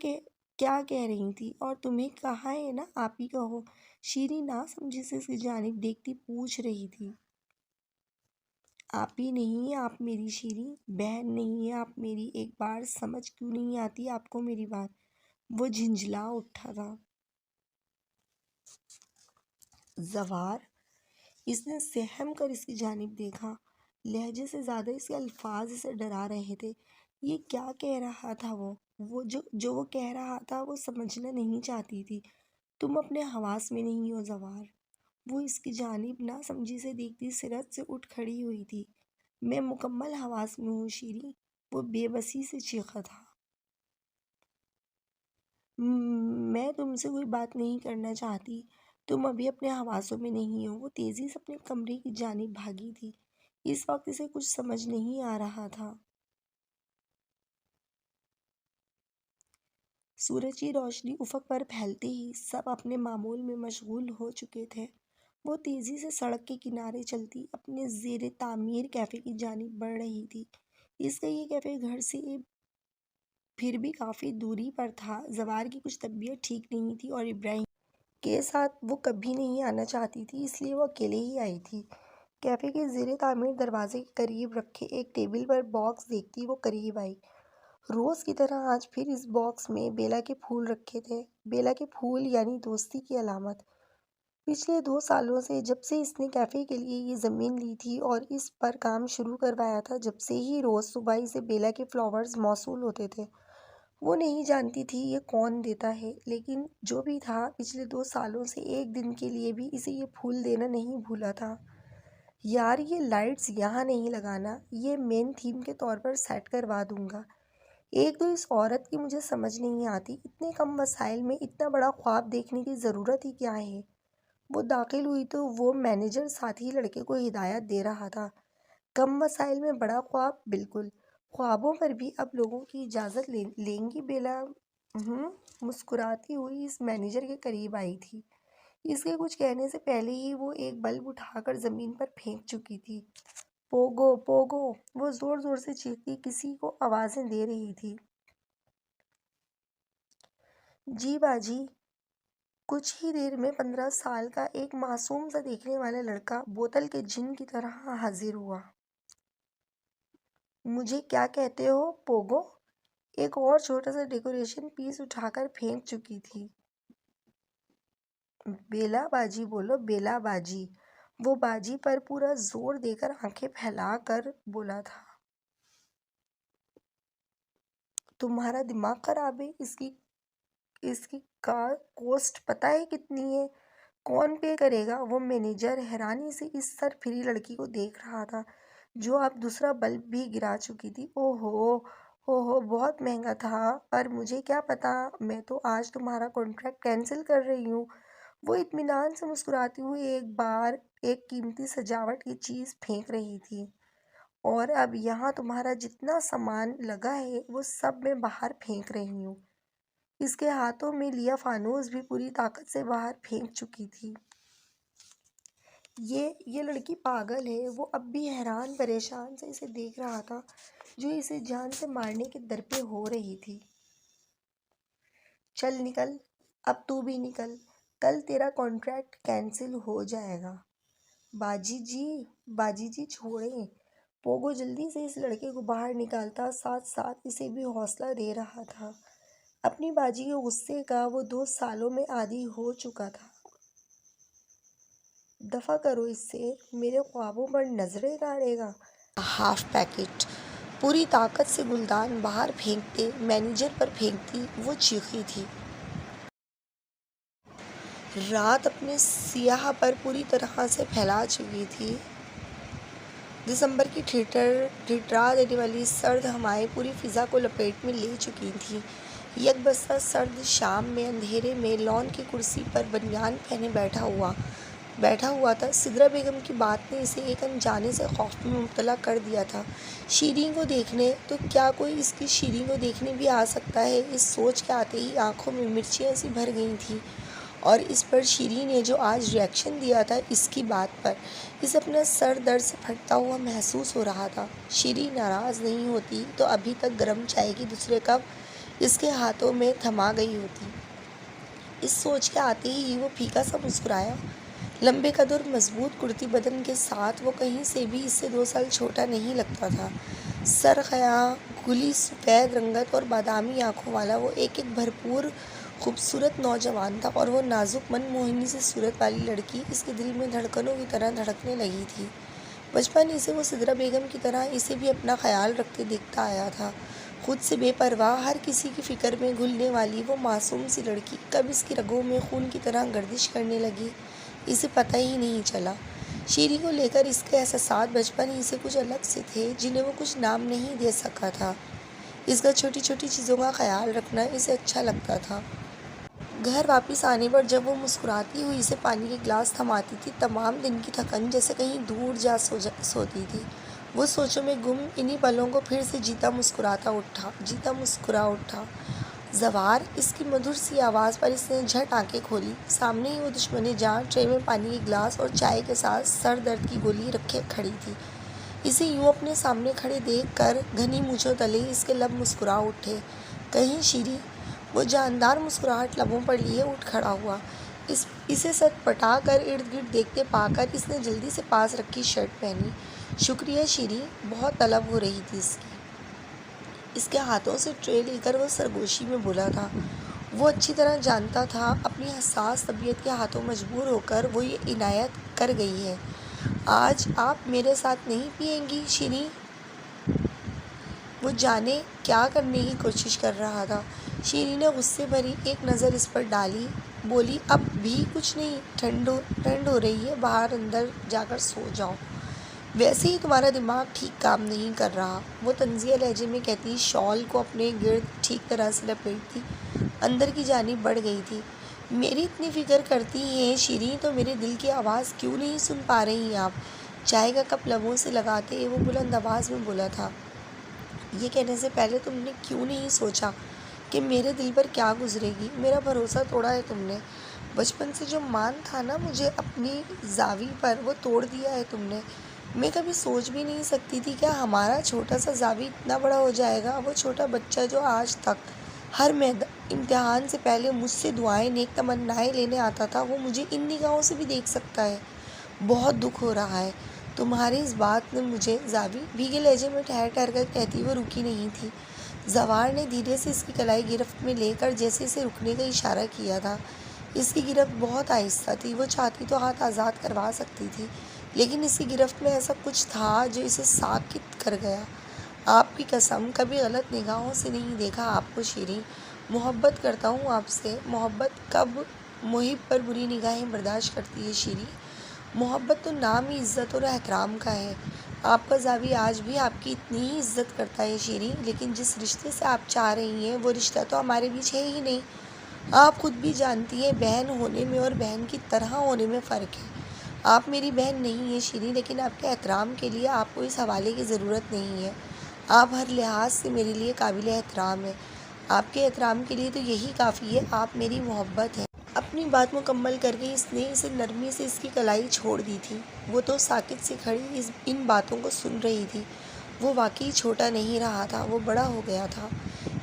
کہہ رہی تھی؟ اور تمہیں کہا ہے نا آپ ہی کہو۔ شیریں نہ سمجھی سے اس کی جانب دیکھتی پوچھ رہی تھی۔ آپ ہی نہیں آپ میری شیریں، بہن نہیں ہے آپ میری، ایک بار سمجھ کیوں نہیں آتی آپ کو میری بات؟ وہ جھنجھلا اٹھا تھا۔ زوار، اس نے سہم کر اس کی جانب دیکھا۔ لہجے سے زیادہ اس کے الفاظ اسے ڈرا رہے تھے۔ یہ کیا کہہ رہا تھا وہ جو وہ کہہ رہا تھا وہ سمجھنا نہیں چاہتی تھی۔ تم اپنے حواس میں نہیں ہو زوار۔ وہ اس کی جانب نہ سمجھی سے دیکھتی سرت سے اٹھ کھڑی ہوئی تھی۔ میں مکمل حواس میں ہوں شیریں، وہ بے بسی سے چیخا تھا۔ میں تم سے کوئی بات نہیں کرنا چاہتی، تم ابھی اپنے حواسوں میں نہیں ہو۔ وہ تیزی سے اپنے کمرے کی جانب بھاگی تھی۔ اس وقت اسے کچھ سمجھ نہیں آ رہا تھا۔ سورج کی روشنی افق پر پھیلتے ہی سب اپنے معمول میں مشغول ہو چکے تھے۔ وہ تیزی سے سڑک کے کنارے چلتی اپنے زیر تعمیر کیفے کی جانب بڑھ رہی تھی۔ اس کا یہ کیفے گھر سے پھر بھی کافی دوری پر تھا۔ زوار کی کچھ طبیعت ٹھیک نہیں تھی اور ابراہیم کے ساتھ وہ کبھی نہیں آنا چاہتی تھی، اس لیے وہ اکیلے ہی آئی تھی۔ کیفے کے زیر تعمیر دروازے کے قریب رکھے ایک ٹیبل پر باکس دیکھتی وہ قریب آئی۔ روز کی طرح آج پھر اس باکس میں بیلا کے پھول رکھے تھے۔ بیلا کے پھول یعنی دوستی کی علامت۔ پچھلے 2 سالوں سے، جب سے اس نے کیفے کے لیے یہ زمین لی تھی اور اس پر کام شروع کروایا تھا، جب سے ہی روز صبح اسے بیلا کے فلاورز موصول ہوتے تھے۔ وہ نہیں جانتی تھی یہ کون دیتا ہے، لیکن جو بھی تھا پچھلے 2 سالوں سے ایک دن کے لیے بھی اسے یہ پھول دینا نہیں بھولا تھا۔ یار یہ لائٹس یہاں نہیں لگانا، یہ مین تھیم کے طور پر سیٹ کروا دوں گا۔ ایک تو اس عورت کی مجھے سمجھ نہیں آتی، اتنے کم وسائل میں اتنا بڑا خواب دیکھنے کی ضرورت ہی کیا ہے؟ وہ داخل ہوئی تو وہ مینیجر ساتھی لڑکے کو ہدایت دے رہا تھا۔ کم وسائل میں بڑا خواب، بالکل۔ خوابوں پر بھی اب لوگوں کی اجازت لیں گی بیلا مسکراتی ہوئی اس مینیجر کے قریب آئی تھی۔ اس کے کچھ کہنے سے پہلے ہی وہ ایک بلب اٹھا کر زمین پر پھینک چکی تھی۔ پوگو پوگو، وہ زور زور سے چیختی کسی کو آوازیں دے رہی تھی۔ جی باجی۔ کچھ ہی دیر میں 15 سال کا ایک معصوم سا دیکھنے والا لڑکا بوتل کے جن کی طرح حاضر ہوا۔ مجھے کیا کہتے ہو پوگو؟ ایک اور چھوٹا سا ڈیکوریشن پیس اٹھا کر پھینک چکی تھی۔ بیلا باجی بولو، بیلا باجی۔ وہ باجی پر پورا زور دے کر آنکھیں پھیلا کر بولا تھا۔ تمہارا دماغ خراب ہے؟ اس کی کوسٹ پتہ ہے کتنی ہے؟ کون پے کرے گا؟ وہ مینیجر حیرانی سے اس سرفری لڑکی کو دیکھ رہا تھا جو اب دوسرا بلب بھی گرا چکی تھی۔ اوہو بہت مہنگا تھا، پر مجھے کیا پتا، میں تو آج تمہارا کانٹریکٹ کینسل کر رہی ہوں۔ وہ اطمینان سے مسکراتی ہوئی ایک قیمتی سجاوٹ کی چیز پھینک رہی تھی۔ اور اب یہاں تمہارا جتنا سامان لگا ہے وہ سب میں باہر پھینک رہی ہوں۔ اس کے ہاتھوں میں لیا فانوس بھی پوری طاقت سے باہر پھینک چکی تھی۔ یہ لڑکی پاگل ہے۔ وہ اب بھی حیران پریشان سے اسے دیکھ رہا تھا جو اسے جان سے مارنے کے درپے ہو رہی تھی۔ چل نکل، اب تو بھی نکل، کل تیرا کانٹریکٹ کینسل ہو جائے گا۔ باجی جی چھوڑیں۔ پوگو جلدی سے اس لڑکے کو باہر نکالتا، ساتھ ساتھ اسے بھی حوصلہ دے رہا تھا۔ اپنی باجی کے غصے کا وہ 2 سالوں میں عادی ہو چکا تھا۔ دفع کرو اس سے، میرے خوابوں پر نظریں گاڑے گا۔ ہاف پیکٹ پوری طاقت سے گلدان باہر پھینکتے مینیجر پر پھینکتی وہ چیخی تھی۔ رات اپنے سیاہ پر پوری طرح سے پھیلا چکی تھی۔ دسمبر کی ٹھٹرا دینے والی سرد ہوائیں پوری فضا کو لپیٹ میں لے چکی تھیں۔ یک بستہ سرد شام میں اندھیرے میں لان کی کرسی پر بنیان پہنے بیٹھا ہوا تھا۔ سدرا بیگم کی بات نے اسے ایک انجانے سے خوف میں مبتلا کر دیا تھا۔ شیریں کو دیکھنے، تو کیا کوئی اس کی شیریں کو دیکھنے بھی آ سکتا ہے؟ اس سوچ کے آتے ہی آنکھوں میں مرچیاں سی بھر گئی تھیں، اور اس پر شیریں نے جو آج ریئیکشن دیا تھا اس کی بات پر، اسے اپنا سر درد سے پھٹتا ہوا محسوس ہو رہا تھا۔ شیریں ناراض نہیں ہوتی تو ابھی تک گرم چائے کی دوسرے کپ اس کے ہاتھوں میں تھما گئی ہوتی۔ اس سوچ کے آتے ہی وہ پھیکا سا مسکرایا۔ لمبے قد اور مضبوط کرتی بدن کے ساتھ وہ کہیں سے بھی اس سے 2 سال چھوٹا نہیں لگتا تھا۔ سرخیاں، گلی سفید رنگت اور بادامی آنکھوں والا وہ ایک بھرپور خوبصورت نوجوان تھا، اور وہ نازک من موہنی سی صورت والی لڑکی اس کے دل میں دھڑکنوں کی طرح دھڑکنے لگی تھی۔ بچپن سے وہ سدرا بیگم کی طرح اسے بھی اپنا خیال رکھتے دیکھتا آیا تھا۔ خود سے بے پرواہ، ہر کسی کی فکر میں گھلنے والی وہ معصوم سی لڑکی کب اس کی رگوں میں خون کی طرح گردش کرنے لگی، اسے پتہ ہی نہیں چلا۔ شیریں کو لے کر اس کے احساسات بچپن ہی سے کچھ الگ سے تھے، جنہیں وہ کچھ نام نہیں دے سکا تھا۔ اس کا چھوٹی چھوٹی چیزوں کا خیال رکھنا اسے اچھا لگتا تھا۔ گھر واپس آنے پر جب وہ مسکراتی ہوئی اسے پانی کے گلاس تھماتی تھی، تمام دن کی تھکن جیسے کہیں دور جا سوتی تھی۔ وہ سوچوں میں گم انہی پلوں کو پھر سے جیتا مسکرا اٹھا۔ زوار، اس کی مدھر سی آواز پر اس نے جھٹ آنکھیں کھولی۔ سامنے ہی وہ دشمن جان ٹرے میں پانی کی گلاس اور چائے کے ساتھ سر درد کی گولی رکھے کھڑی تھی۔ اسے یوں اپنے سامنے کھڑے دیکھ کر گھنی مونچھوں تلے اس کے لب مسکرا اٹھے۔ کہیں شیری، وہ جاندار مسکراہٹ لبوں پر لیے اٹھ کھڑا ہوا۔ اسے سچ پٹا کر ارد گرد دیکھتے پا کر اس نے جلدی سے پاس رکھی شرٹ پہنی۔ شکریہ شیری، بہت طلب ہو رہی تھی اس کی۔ اس کے ہاتھوں سے ٹرے لے کر وہ سرگوشی میں بولا تھا۔ وہ اچھی طرح جانتا تھا اپنی حساس طبیعت کے ہاتھوں مجبور ہو کر وہ یہ عنایت کر گئی ہے۔ آج آپ میرے ساتھ نہیں پئیں گی شیری؟ وہ جانے کیا کرنے کی کوشش کر رہا تھا۔ شیری نے غصے بھری ایک نظر اس پر ڈالی، بولی اب بھی کچھ نہیں، ٹھنڈ ہو رہی ہے، باہر اندر جا کر سو جاؤ۔ ویسے ہی تمہارا دماغ ٹھیک کام نہیں کر رہا، وہ طنزیہ لہجے میں کہتی شال کو اپنے گرد ٹھیک طرح سے لپیٹتی اندر کی جانب بڑھ گئی تھی۔ میری اتنی فکر کرتی ہیں شیری تو میرے دل کی آواز کیوں نہیں سن پا رہی آپ؟ چائے کا کپ لبوں سے لگاتے وہ بلند آواز میں بولا تھا۔ یہ کہنے سے پہلے تم نے کیوں نہیں سوچا کہ میرے دل پر کیا گزرے گی؟ میرا بھروسہ توڑا ہے تم نے۔ بچپن سے جو مان تھا نا مجھے اپنی زاوی پر، وہ توڑ دیا ہے تم نے۔ میں کبھی سوچ بھی نہیں سکتی تھی کہ ہمارا چھوٹا سا زاوی اتنا بڑا ہو جائے گا۔ وہ چھوٹا بچہ جو آج تک ہر امتحان سے پہلے مجھ سے دعائیں، نیک تمنائیں لینے آتا تھا، وہ مجھے ان نگاہوں سے بھی دیکھ سکتا ہے۔ بہت دکھ ہو رہا ہے تمہاری اس بات نے مجھے۔ زاوی بھیگے لہجے میں ٹھہر ٹھہر کر کہتی وہ رکی نہیں تھی۔ زوار نے دھیرے سے اس کی کلائی گرفت میں لے کر جیسے اسے رکنے کا اشارہ کیا تھا۔ اس کی گرفت بہت آہستہ تھی، وہ چاہتی تو ہاتھ آزاد کروا سکتی تھی، لیکن اس کی گرفت میں ایسا کچھ تھا جو اسے ساکت کر گیا۔ آپ کی قسم کبھی غلط نگاہوں سے نہیں دیکھا آپ کو شیری، محبت کرتا ہوں آپ سے۔ محبت کب محب پر بری نگاہیں برداشت کرتی ہے شیری؟ محبت تو نام ہی عزت اور احترام کا ہے۔ آپ کا زاوی آج بھی آپ کی اتنی ہی عزت کرتا ہے شیری، لیکن جس رشتے سے آپ چاہ رہی ہیں وہ رشتہ تو ہمارے بیچ ہے ہی نہیں۔ آپ خود بھی جانتی ہیں بہن ہونے میں اور بہن کی طرح ہونے میں فرق ہے۔ آپ میری بہن نہیں ہیں شیری، لیکن آپ کے احترام کے لیے آپ کو اس حوالے کی ضرورت نہیں ہے۔ آپ ہر لحاظ سے میرے لیے قابل احترام ہیں۔ آپ کے احترام کے لیے تو یہی کافی ہے، آپ میری محبت ہیں۔ اپنی بات مکمل کر کے اس نے اسے نرمی سے اس کی کلائی چھوڑ دی تھی۔ وہ تو ساکت سی کھڑی ان باتوں کو سن رہی تھی۔ وہ واقعی چھوٹا نہیں رہا تھا، وہ بڑا ہو گیا تھا۔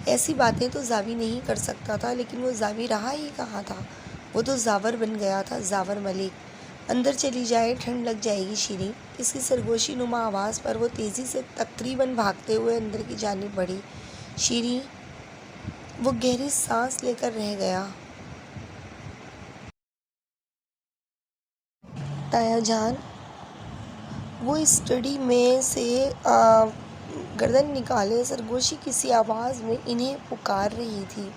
ایسی باتیں تو زاوی نہیں کر سکتا تھا، لیکن وہ زاوی رہا ہی کہاں تھا؟ وہ تو زاور بن گیا تھا، زاور ملک۔ اندر چلی جائے، ٹھنڈ لگ جائے گی شیری۔ اس کی سرگوشی نما آواز پر وہ تیزی سے تقریباً بھاگتے ہوئے اندر کی جانب بڑھی۔ شیری، وہ گہری سانس لے کر رہ گیا۔ تایا جان، وہ اسٹڈی میں سے گردن نکالے سرگوشی کسی آواز میں انہیں پکار رہی تھی۔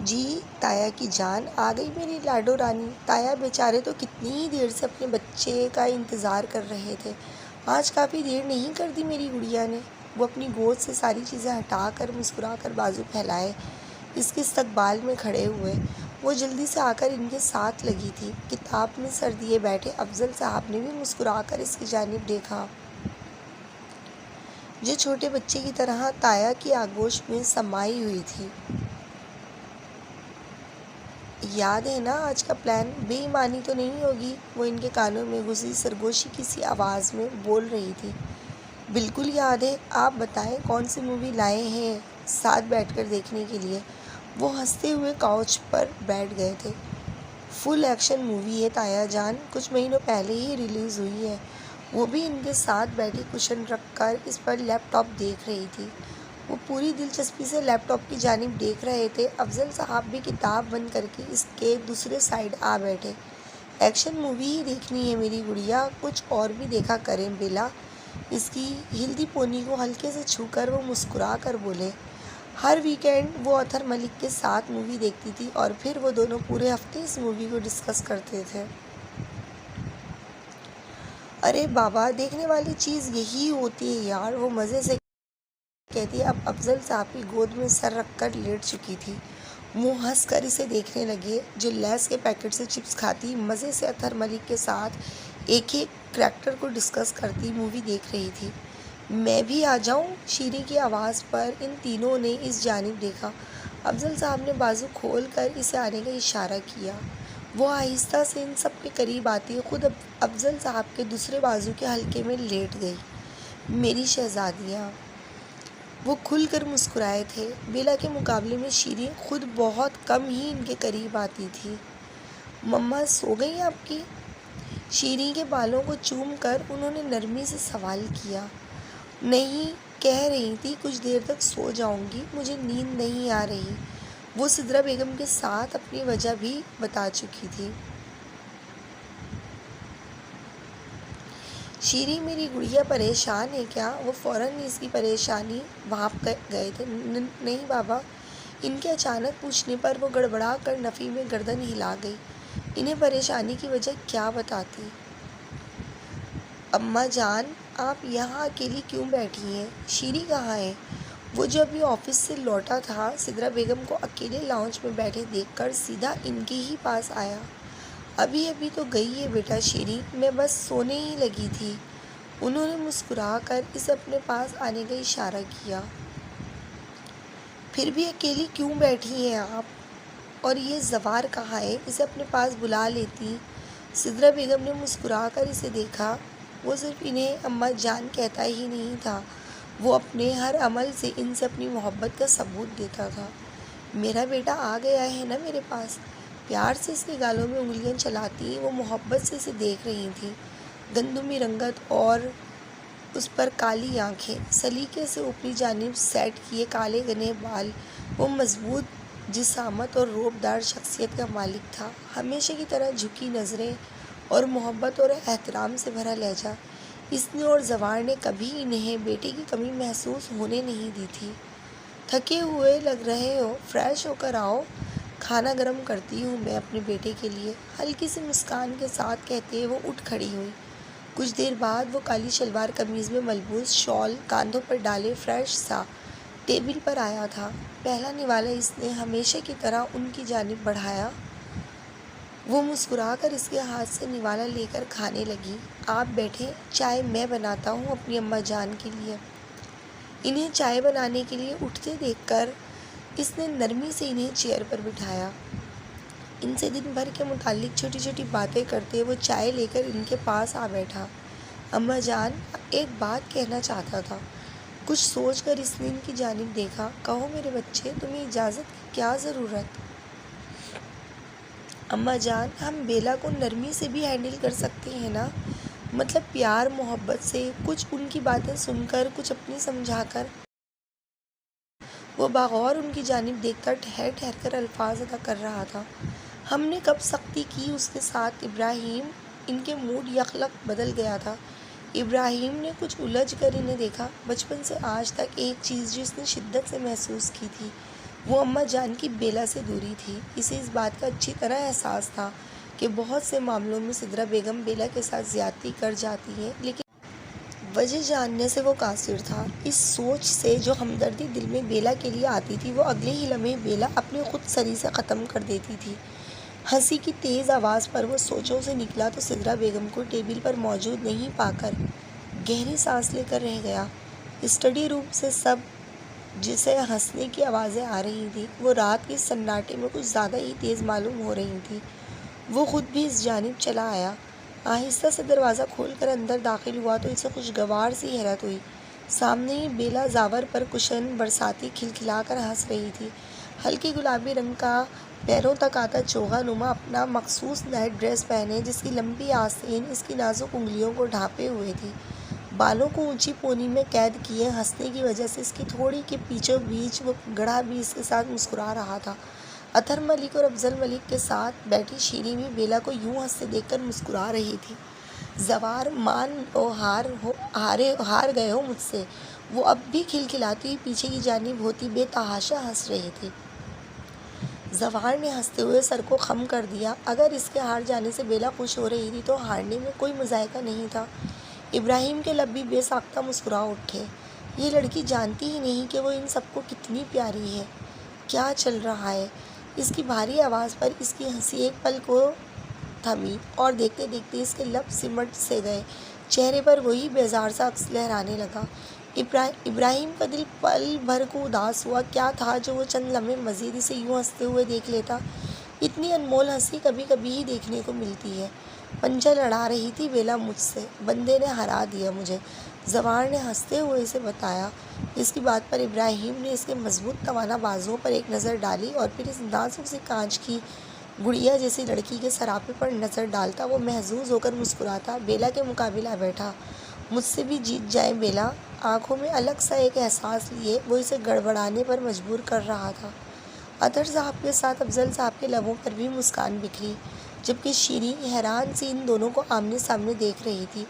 جی تایا کی جان، آ گئی میری لاڈو رانی۔ تایا بیچارے تو کتنی ہی دیر سے اپنے بچے کا انتظار کر رہے تھے۔ آج کافی دیر نہیں کر دی میری گڑیا نے۔ وہ اپنی گود سے ساری چیزیں ہٹا کر مسکرا کر بازو پھیلائے اس کے استقبال میں کھڑے ہوئے۔ وہ جلدی سے آ کر ان کے ساتھ لگی تھی۔ کتاب میں سر دیے بیٹھے افضل صاحب نے بھی مسکرا کر اس کی جانب دیکھا، جو چھوٹے بچے کی طرح تایا کی آغوش میں سمائی ہوئی تھی۔ یاد ہے نا آج کا پلان؟ بے ایمانی تو نہیں ہوگی؟ وہ ان کے کانوں میں گھسی سرگوشی کسی آواز میں بول رہی تھی۔ بالکل یاد ہے، آپ بتائیں کون سی مووی لائے ہیں ساتھ بیٹھ کر دیکھنے کے لیے؟ وہ ہنستے ہوئے کاؤچ پر بیٹھ گئے تھے۔ فل ایکشن مووی ہے تایا جان، کچھ مہینوں پہلے ہی ریلیز ہوئی ہے۔ وہ بھی ان کے ساتھ بیٹھی کشن رکھ کر اس پر لیپ ٹاپ دیکھ رہی تھی۔ وہ پوری دلچسپی سے لیپ ٹاپ کی جانب دیکھ رہے تھے۔ افضل صاحب بھی کتاب بند کر کے اس کے دوسرے سائیڈ آ بیٹھے۔ ایکشن مووی ہی دیکھنی ہے میری گڑیا، کچھ اور بھی دیکھا کریں بیلا۔ اس کی ہلتی پونی کو ہلکے سے چھو کر وہ مسکرا کر بولے۔ ہر ویکینڈ وہ اطہر ملک کے ساتھ مووی دیکھتی تھی اور پھر وہ دونوں پورے ہفتے اس مووی کو ڈسکس کرتے تھے۔ ارے بابا، دیکھنے والی چیز یہی ہوتی ہے یار، وہ مزے سے کہتی۔ اب افضل صاحب کی گود میں سر رکھ کر لیٹ چکی تھی۔ وہ ہنس کر اسے دیکھنے لگے جو لیس کے پیکٹ سے چپس کھاتی مزے سے اطہر ملک کے ساتھ ایک ایک کریکٹر کو ڈسکس کرتی مووی دیکھ رہی تھی۔ میں بھی آ جاؤں؟ شیریں کی آواز پر ان تینوں نے اس جانب دیکھا۔ افضل صاحب نے بازو کھول کر اسے آنے کا اشارہ کیا۔ وہ آہستہ سے ان سب کے قریب آتی خود افضل صاحب کے دوسرے بازو کے حلقے میں لیٹ گئی۔ میری شہزادیاں۔ وہ کھل کر مسکرائے تھے۔ بیلا کے مقابلے میں شیریں خود بہت کم ہی ان کے قریب آتی تھی۔ مما سو گئی آپ کی؟ شیریں کے بالوں کو چوم کر انہوں نے نرمی سے سوال کیا۔ نہیں، کہہ رہی تھی کچھ دیر تک سو جاؤں گی، مجھے نیند نہیں آ رہی۔ وہ سدرا بیگم کے ساتھ اپنی وجہ بھی بتا چکی تھی۔ شیریں میری گڑیا پریشان ہے کیا؟ وہ فوراً اس کی پریشانی بھانپ گئے تھے۔ نہیں بابا۔ ان کے اچانک پوچھنے پر وہ گڑبڑا کر نفی میں گردن ہلا گئی۔ انہیں پریشانی کی وجہ کیا بتاتی؟ اماں جان، آپ یہاں اکیلی کیوں بیٹھی ہیں؟ شیریں کہاں ہے؟ وہ جو ابھی آفس سے لوٹا تھا، سدرا بیگم کو اکیلے لاؤنج میں بیٹھے دیکھ کر سیدھا ان کے ہی پاس آیا۔ ابھی تو گئی ہے بیٹا شیریں، میں بس سونے ہی لگی تھی۔ انہوں نے مسکرا کر اسے اپنے پاس آنے کا اشارہ کیا۔ پھر بھی اکیلی کیوں بیٹھی ہیں آپ؟ اور یہ زوار کہاں ہے؟ اسے اپنے پاس بلا لیتی۔ سدرا بیگم نے مسکرا کر اسے دیکھا۔ وہ صرف انہیں اماں جان کہتا ہی نہیں تھا، وہ اپنے ہر عمل سے ان سے اپنی محبت کا ثبوت دیتا تھا۔ میرا بیٹا آ گیا ہے نا میرے پاس؟ پیار سے اس کے گالوں میں انگلیاں چلاتی وہ محبت سے اسے دیکھ رہی تھیں۔ گندمی رنگت اور اس پر کالی آنکھیں، سلیقے سے اوپری جانب سیٹ کیے کالے گھنے بال۔ وہ مضبوط جسامت اور روبدار شخصیت کا مالک تھا۔ ہمیشہ کی طرح جھکی نظریں اور محبت اور احترام سے بھرا لہجہ۔ اس نے اور زوار نے کبھی انہیں بیٹے کی کمی محسوس ہونے نہیں دی تھی۔ تھکے ہوئے لگ رہے ہو، فریش ہو کر آؤ، کھانا گرم کرتی ہوں میں اپنے بیٹے کے لیے، ہلکی سی مسکان کے ساتھ کہتے وہ اٹھ کھڑی ہوئی۔ کچھ دیر بعد وہ کالی شلوار قمیض میں ملبوس، شال کاندھوں پر ڈالے، فریش سا ٹیبل پر آیا تھا۔ پہلا نوالا اس نے ہمیشہ کی طرح ان کی جانب بڑھایا۔ وہ مسکرا کر اس کے ہاتھ سے نوالا لے کر کھانے لگی۔ آپ بیٹھیں، چائے میں بناتا ہوں اپنی اماں جان کے لیے۔ انہیں چائے بنانے کے لیے اٹھتے دیکھ کر اس نے نرمی سے انہیں چیئر پر بٹھایا۔ ان سے دن بھر کے متعلق چھوٹی چھوٹی باتیں کرتے وہ چائے لے کر ان کے پاس آ بیٹھا۔ اماں جان، ایک بات کہنا چاہتا تھا۔ کچھ سوچ کر اس نے ان کی جانب دیکھا۔ کہو میرے بچے، تمہیں اجازت کی کیا ضرورت؟ اماں جان، ہم بیلا کو نرمی سے بھی ہینڈل کر سکتے ہیں نا، مطلب پیار محبت سے، کچھ ان کی باتیں سن کر، کچھ اپنی سمجھا کر۔ وہ باغور ان کی جانب دیکھ کر ٹھہر ٹھہر کر الفاظ ادا کر رہا تھا۔ ہم نے کب سختی کی اس کے ساتھ ابراہیم؟ ان کے موڈ یکلخت بدل گیا تھا۔ ابراہیم نے کچھ الجھ کر انہیں دیکھا۔ بچپن سے آج تک ایک چیز جو اس نے شدت سے محسوس کی تھی، وہ اماں جان کی بیلا سے دوری تھی۔ اسے اس بات کا اچھی طرح احساس تھا کہ بہت سے معاملوں میں سدرا بیگم بیلا کے ساتھ زیادتی کر جاتی ہیں، لیکن وجہ جاننے سے وہ قاصر تھا۔ اس سوچ سے جو ہمدردی دل میں بیلا کے لیے آتی تھی، وہ اگلے ہی لمحے بیلا اپنی خود سری سے ختم کر دیتی تھی۔ ہنسی کی تیز آواز پر وہ سوچوں سے نکلا تو سدرا بیگم کو ٹیبل پر موجود نہیں پا کر گہری سانس لے کر رہ گیا۔ اسٹڈی روم سے سب جسے ہنسنے کی آوازیں آ رہی تھیں، وہ رات کے سناٹے میں کچھ زیادہ ہی تیز معلوم ہو رہی تھیں۔ وہ خود بھی اس جانب چلا آیا۔ آہستہ سے دروازہ کھول کر اندر داخل ہوا تو اسے خوشگوار سی حیرت ہوئی۔ سامنے ہی بیلا زاور پر کشن برساتی کھلکھلا کر ہنس رہی تھی۔ ہلکی گلابی رنگ کا پیروں تک آتا چوغا نما اپنا مخصوص نائٹ ڈریس پہنے، جس کی لمبی آستین اس کی نازک انگلیوں کو ڈھانپے ہوئے تھی، بالوں کو اونچی پونی میں قید کیے۔ ہنسنے کی وجہ سے اس کی تھوڑی کے پیچھوں بیچ وہ گڑھا بھی اس کے ساتھ مسکرا رہا تھا۔ اطہر ملک اور افضل ملک کے ساتھ بیٹھی شیریں بھی بیلا کو یوں ہنستے دیکھ کر مسکرا رہی تھی۔ زوار، مان لو ہار گئے ہو مجھ سے۔ وہ اب بھی کھلکھلاتی ہوئی پیچھے کی جانب ہوتی بے تحاشا ہنس رہے تھے۔ زوار نے ہنستے ہوئے سر کو خم کر دیا۔ اگر اس کے ہار جانے سے بیلا خوش ہو رہی تھی تو ہارنے میں کوئی مذائقہ نہیں تھا۔ ابراہیم کے لب بھی بے ساختہ مسکرا اٹھے۔ یہ لڑکی جانتی ہی نہیں کہ وہ ان سب کو کتنی پیاری ہے۔ کیا چل رہا ہے؟ اس کی بھاری آواز پر اس کی ہنسی ایک پل کو تھمی اور دیکھتے دیکھتے اس کے لب سمٹ سے گئے، چہرے پر وہی بیزار سا عکس لہرانے لگا۔ ابراہیم کا دل پل بھر کو اداس ہوا۔ کیا تھا جو وہ چند لمحے مزید اسے یوں ہنستے ہوئے دیکھ لیتا؟ اتنی انمول ہنسی کبھی کبھی ہی دیکھنے کو ملتی ہے۔ پنجہ لڑا رہی تھی بیلا مجھ سے، بندے نے ہرا دیا مجھے، زوار نے ہنستے ہوئے اسے بتایا۔ اس کی بات پر ابراہیم نے اس کے مضبوط توانا بازوؤں پر ایک نظر ڈالی اور پھر اس نازک سی کانچ کی گڑیا جیسی لڑکی کے سراپے پر نظر ڈالتا وہ محظوظ ہو کر مسکراتا بیلا کے مقابل آ بیٹھا۔ مجھ سے بھی جیت جائیں بیلا، آنکھوں میں الگ سا ایک احساس لیے وہ اسے گڑبڑانے پر مجبور کر رہا تھا۔ اطہر صاحب کے ساتھ افضل صاحب کے لبوں پر بھی مسکان بکھری، جبکہ شیریں حیران سی ان دونوں کو آمنے سامنے دیکھ رہی تھی۔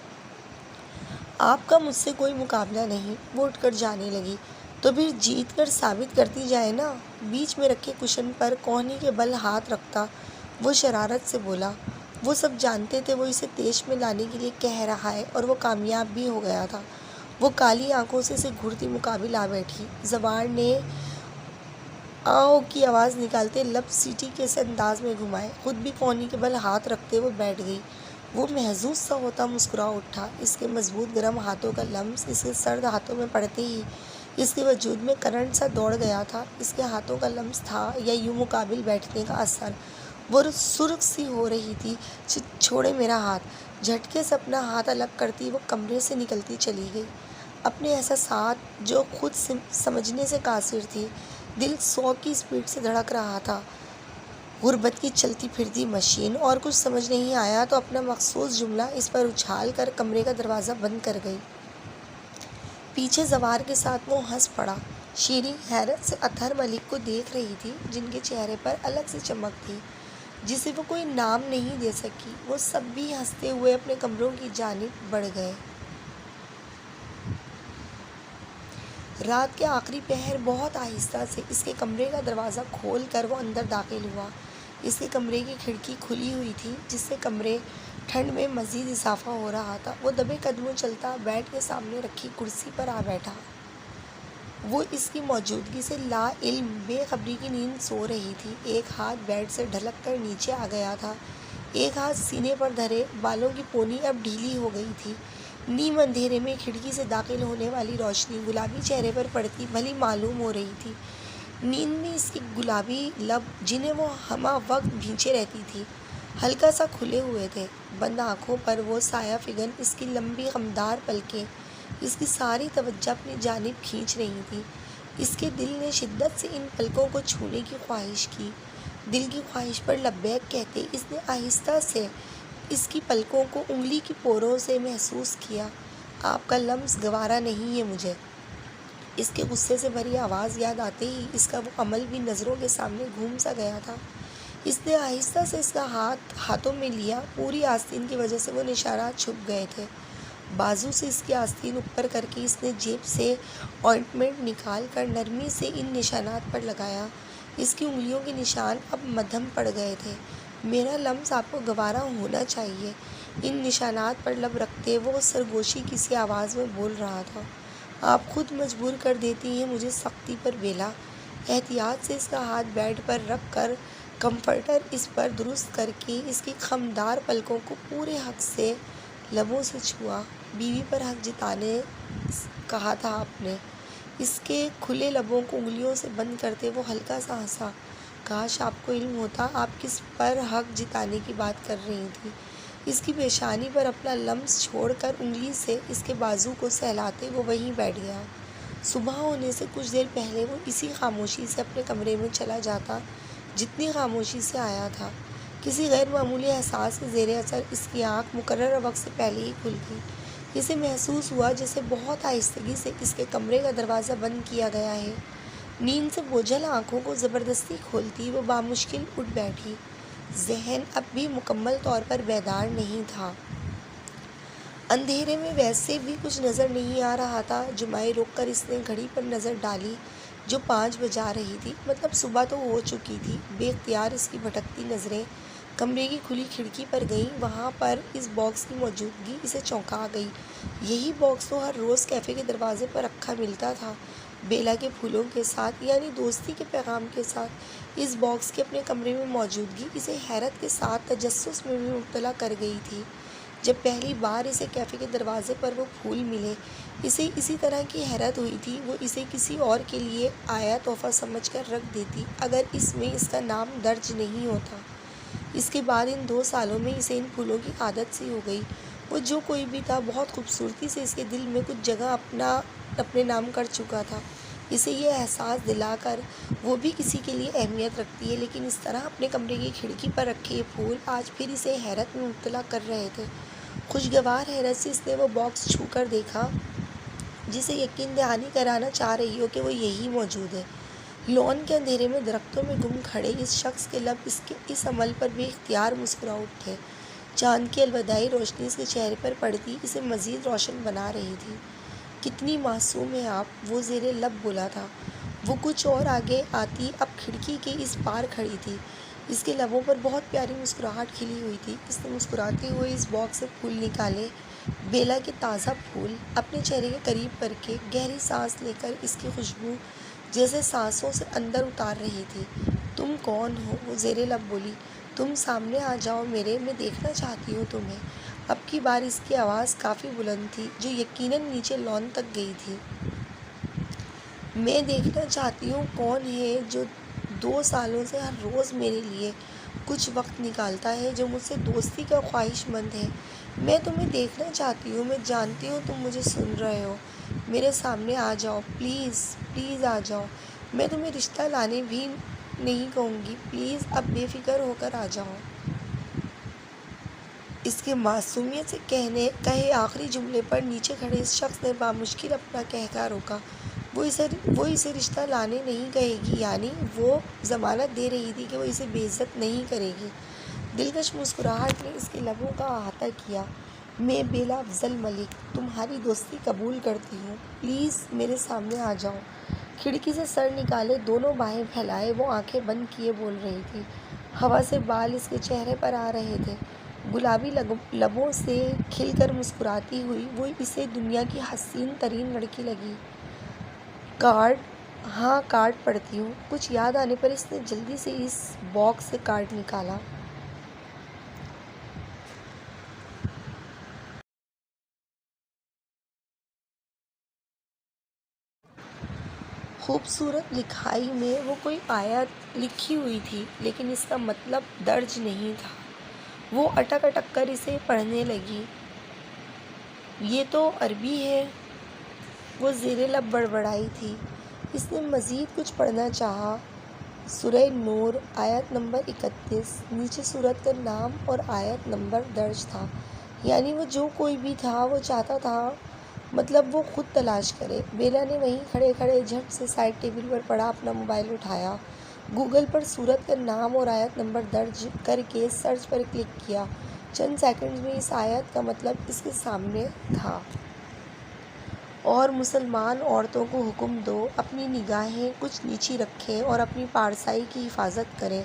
آپ کا مجھ سے کوئی مقابلہ نہیں، وہ اٹھ کر جانے لگی۔ تو پھر جیت کر ثابت کرتی جائے نا۔ بیچ میں رکھے کشن پر کوہنی کے بل ہاتھ رکھتا وہ شرارت سے بولا۔ وہ سب جانتے تھے وہ اسے طیش میں لانے کے لیے کہہ رہا ہے اور وہ کامیاب بھی ہو گیا تھا۔ وہ کالی آنکھوں سے اسے گھورتی مقابل آ بیٹھی۔ زوار نے آؤ کی آواز نکالتے لب سیٹی کے سے انداز میں گھمائے، خود بھی کوہنی کے بل ہاتھ رکھتے وہ بیٹھ گئی۔ وہ محظوظ سا ہوتا مسکرا اٹھا۔ اس کے مضبوط گرم ہاتھوں کا لمس اس کے سرد ہاتھوں میں پڑتے ہی اس کے وجود میں کرنٹ سا دوڑ گیا تھا۔ اس کے ہاتھوں کا لمس تھا یا یوں مقابل بیٹھنے کا اثر؟ وہ سرخ سی ہو رہی تھی۔ چھوڑے میرا ہاتھ، جھٹکے سے اپنا ہاتھ الگ کرتی وہ کمرے سے نکلتی چلی گئی۔ اپنے احساسات جو خود سمجھنے سے قاصر تھی، دل 100 کی سپیڈ سے دھڑک رہا تھا، غربت کی چلتی پھرتی مشین، اور کچھ سمجھ نہیں آیا تو اپنا مخصوص جملہ اس پر اچھال کر کمرے کا دروازہ بند کر گئی۔ پیچھے زوار کے ساتھ وہ ہنس پڑا۔ شیریں حیرت سے اطہر ملک کو دیکھ رہی تھی، جن کے چہرے پر الگ سی چمک تھی جسے وہ کوئی نام نہیں دے سکی۔ وہ سب بھی ہنستے ہوئے اپنے کمروں کی جانب بڑھ گئے۔ رات کے آخری پہر بہت آہستہ سے اس کے کمرے کا دروازہ کھول کر وہ اندر داخل ہوا۔ اس کے کمرے کی کھڑکی کھلی ہوئی تھی، جس سے کمرے ٹھنڈ میں مزید اضافہ ہو رہا تھا۔ وہ دبے قدموں چلتا بیڈ کے سامنے رکھی کرسی پر آ بیٹھا۔ وہ اس کی موجودگی سے لا علم بے خبری کی نیند سو رہی تھی۔ ایک ہاتھ بیڈ سے ڈھلک کر نیچے آ گیا تھا، ایک ہاتھ سینے پر دھرے، بالوں کی پونی اب ڈھیلی ہو گئی تھی۔ نیم اندھیرے میں کھڑکی سے داخل ہونے والی روشنی گلابی چہرے پر پڑتی بھلی معلوم ہو رہی تھی۔ نیند میں اس کے گلابی لب، جنہیں وہ ہمہ وقت بھینچے رہتی تھی، ہلکا سا کھلے ہوئے تھے۔ بند آنکھوں پر وہ سایہ فگن، اس کی لمبی خمدار پلکیں اس کی ساری توجہ اپنی جانب کھینچ رہی تھیں۔ اس کے دل نے شدت سے ان پلکوں کو چھونے کی خواہش کی۔ دل کی خواہش پر لبیک کہتے اس نے آہستہ سے اس کی پلکوں کو انگلی کی پوروں سے محسوس کیا۔ آپ کا لمس گوارا نہیں ہے مجھے۔ اس کے غصے سے بھری آواز یاد آتے ہی اس کا وہ عمل بھی نظروں کے سامنے گھوم سا گیا تھا۔ اس نے آہستہ سے اس کا ہاتھ ہاتھوں میں لیا۔ پوری آستین کی وجہ سے وہ نشانات چھپ گئے تھے۔ بازو سے اس کی آستین اوپر کر کے اس نے جیب سے آئنٹمنٹ نکال کر نرمی سے ان نشانات پر لگایا۔ اس کی انگلیوں کے نشان اب مدھم پڑ گئے تھے۔ میرا لمس آپ کو گوارا ہونا چاہیے، ان نشانات پر لب رکھتے وہ سرگوشی کسی آواز میں بول رہا تھا۔ آپ خود مجبور کر دیتی ہیں مجھے سختی پر بیلا۔ احتیاط سے اس کا ہاتھ بیڈ پر رکھ کر کمفرٹر اس پر درست کر کے اس کی خمدار پلکوں کو پورے حق سے لبوں سے چھوا۔ بیوی پر حق جتانے کہا تھا آپ نے۔ اس کے کھلے لبوں کو انگلیوں سے بند کرتے وہ ہلکا سا ہنسا۔ کاش آپ کو علم ہوتا آپ کس پر حق جتانے کی بات کر رہی تھی۔ اس کی پیشانی پر اپنا لمس چھوڑ کر انگلی سے اس کے بازو کو سہلاتے وہ وہیں بیٹھ گیا۔ صبح ہونے سے کچھ دیر پہلے وہ اسی خاموشی سے اپنے کمرے میں چلا جاتا جتنی خاموشی سے آیا تھا۔ کسی غیر معمولی احساس کے زیر اثر اس کی آنکھ مقررہ وقت سے پہلے ہی کھل گئی۔ اسے محسوس ہوا جیسے بہت آہستگی سے اس کے کمرے کا دروازہ بند کیا گیا ہے۔ نیند سے بوجھل آنکھوں کو زبردستی کھولتی وہ بامشکل اٹھ بیٹھی۔ ذہن اب بھی مکمل طور پر بیدار نہیں تھا۔ اندھیرے میں ویسے بھی کچھ نظر نہیں آ رہا تھا۔ جمعہ رک کر اس نے گھڑی پر نظر ڈالی جو 5 بجا رہی تھی، مطلب صبح تو ہو چکی تھی۔ بے اختیار اس کی بھٹکتی نظریں کمرے کی کھلی کھڑکی پر گئیں۔ وہاں پر اس باکس کی موجودگی اسے چونکا گئی۔ یہی باکس تو ہر روز کیفے کے دروازے پر رکھا ملتا تھا۔ بیلا کے پھولوں کے ساتھ یعنی دوستی کے پیغام کے ساتھ اس باکس کے اپنے کمرے میں موجودگی اسے حیرت کے ساتھ تجسس میں بھی مبتلا کر گئی تھی۔ جب پہلی بار اسے کیفے کے دروازے پر وہ پھول ملے، اسے اسی طرح کی حیرت ہوئی تھی۔ وہ اسے کسی اور کے لیے آیا تحفہ سمجھ کر رکھ دیتی اگر اس میں اس کا نام درج نہیں ہوتا۔ اس کے بعد ان 2 سالوں میں اسے ان پھولوں کی عادت سی ہو گئی۔ وہ جو کوئی بھی تھا بہت خوبصورتی سے اس کے دل میں کچھ جگہ اپنے نام کر چکا تھا۔ اسے یہ احساس دلا کر وہ بھی کسی کے لیے اہمیت رکھتی ہے، لیکن اس طرح اپنے کمرے کی کھڑکی پر رکھے یہ پھول آج پھر اسے حیرت میں مبتلا کر رہے تھے۔ خوشگوار حیرت سے اس نے وہ باکس چھو کر دیکھا جسے یقین دہانی کرانا چاہ رہی ہو کہ وہ یہی موجود ہے۔ لون کے اندھیرے میں درختوں میں گم کھڑے اس شخص کے لب اس عمل پر بے اختیار مسکرا اٹھے۔ چاند کی الوداعی روشنی اس کے چہرے پر پڑتی اسے مزید روشن بنا رہی تھی۔ کتنی معصوم ہیں آپ، وہ زیر لب بولا تھا۔ وہ کچھ اور آگے آتی اب کھڑکی کے اس پار کھڑی تھی۔ اس کے لبوں پر بہت پیاری مسکراہٹ کھلی ہوئی تھی۔ اس نے مسکراتے ہوئے اس باکس سے پھول نکالے، بیلا کے تازہ پھول اپنے چہرے کے قریب کر کے گہری سانس لے کر اس کی خوشبو جیسے سانسوں سے اندر اتار رہی تھی۔ تم کون ہو؟ وہ زیر لب بولی۔ تم سامنے آ جاؤ میرے، میں دیکھنا چاہتی ہوں تمہیں۔ اب کی بار اس کی آواز کافی بلند تھی جو یقیناً نیچے لون تک گئی تھی۔ میں دیکھنا چاہتی ہوں کون ہے جو 2 سالوں سے ہر روز میرے لیے کچھ وقت نکالتا ہے، جو مجھ سے دوستی کا خواہش مند ہے۔ میں تمہیں دیکھنا چاہتی ہوں، میں جانتی ہوں تم مجھے سن رہے ہو۔ میرے سامنے آ جاؤ، پلیز پلیز آ جاؤ۔ میں تمہیں رشتہ لانے بھی نہیں کہوں گی، پلیز اب بے فکر ہو کر آ جاؤ۔ اس کے معصومیت سے کہے آخری جملے پر نیچے کھڑے اس شخص نے بامشکل اپنا کہکا روکا۔ وہ اسے رشتہ لانے نہیں کہے گی، یعنی وہ ضمانت دے رہی تھی کہ وہ اسے بے عزت نہیں کرے گی۔ دلکش مسکراہٹ نے اس کے لبوں کا احاطہ کیا۔ میں بیلا افضل ملک تمہاری دوستی قبول کرتی ہوں، پلیز میرے سامنے آ جاؤ۔ کھڑکی سے سر نکالے دونوں باہیں پھیلائے وہ آنکھیں بند کیے بول رہی تھی۔ ہوا سے بال اس کے چہرے پر آ رہے تھے۔ گلابی لبوں سے کھل کر مسکراتی ہوئی وہ اسے دنیا کی حسین ترین لڑکی لگی۔ کارڈ؟ ہاں کارڈ پڑھتی ہوں۔ کچھ یاد آنے پر اس نے جلدی سے اس باکس سے کارڈ نکالا۔ خوبصورت لکھائی میں وہ کوئی آیت لکھی ہوئی تھی لیکن اس کا مطلب درج نہیں تھا۔ وہ اٹک اٹک کر اسے پڑھنے لگی۔ یہ تو عربی ہے، وہ زیر لب بڑبڑائی تھی۔ اس نے مزید کچھ پڑھنا چاہا۔ سورہ نور آیت نمبر 31، نیچے سورت کا نام اور آیت نمبر درج تھا، یعنی وہ جو کوئی بھی تھا وہ چاہتا تھا مطلب وہ خود تلاش کرے۔ بیلا نے وہیں کھڑے کھڑے جھٹ سے سائڈ ٹیبل پر پڑا اپنا موبائل اٹھایا، گوگل پر سورت کا نام اور آیت نمبر درج کر کے سرچ پر کلک کیا۔ چند سیکنڈز میں اس آیت کا مطلب اس کے سامنے تھا۔ اور مسلمان عورتوں کو حکم دو اپنی نگاہیں کچھ نیچی رکھیں اور اپنی پارسائی کی حفاظت کریں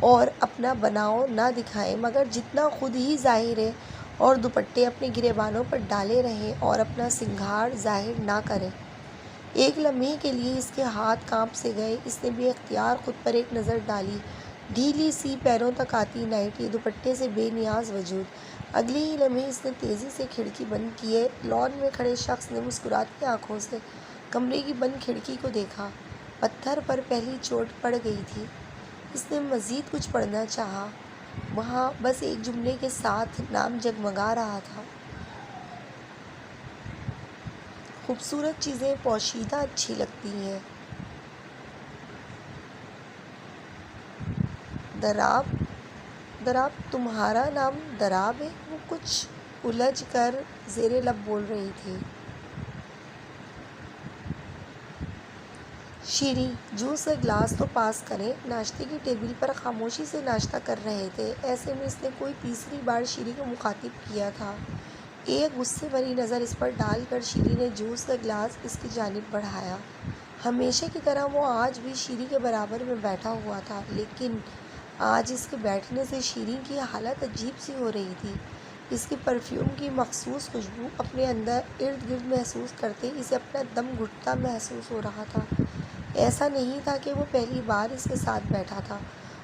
اور اپنا بناؤ نہ دکھائیں مگر جتنا خود ہی ظاہر ہے، اور دوپٹے اپنے گریبانوں پر ڈالے رہیں اور اپنا سنگھار ظاہر نہ کریں۔ ایک لمحے کے لیے اس کے ہاتھ کانپ سے گئے۔ اس نے بے اختیار خود پر ایک نظر ڈالی، ڈھیلی سی پیروں تک آتی نائٹی، دوپٹے سے بے نیاز وجود۔ اگلے ہی لمحے اس نے تیزی سے کھڑکی بند کیے۔ لان میں کھڑے شخص نے مسکراتی آنکھوں سے کمرے کی بند کھڑکی کو دیکھا۔ پتھر پر پہلی چوٹ پڑ گئی تھی۔ اس نے مزید کچھ پڑھنا چاہا۔ وہاں بس ایک جملے کے ساتھ نام جگمگا رہا تھا۔ خوبصورت چیزیں پوشیدہ اچھی لگتی ہیں۔ دراب تمہارا نام دراب ہے؟ وہ کچھ الجھ کر زیر لب بول رہی تھی۔ شیریں، جوس کا گلاس تو پاس کریں۔ ناشتے کی ٹیبل پر خاموشی سے ناشتہ کر رہے تھے، ایسے میں اس نے کوئی تیسری بار شیریں کو مخاطب کیا تھا۔ ایک غصے بھری نظر اس پر ڈال کر شیریں نے جوس کا گلاس اس کی جانب بڑھایا۔ ہمیشہ کی طرح وہ آج بھی شیریں کے برابر میں بیٹھا ہوا تھا، لیکن آج اس کے بیٹھنے سے شیریں کی حالت عجیب سی ہو رہی تھی۔ اس کی پرفیوم کی مخصوص خوشبو اپنے اندر ارد گرد محسوس کرتے اسے اپنا دم گھٹتا محسوس ہو رہا تھا۔ ایسا نہیں تھا کہ وہ پہلی بار اس کے ساتھ بیٹھا تھا،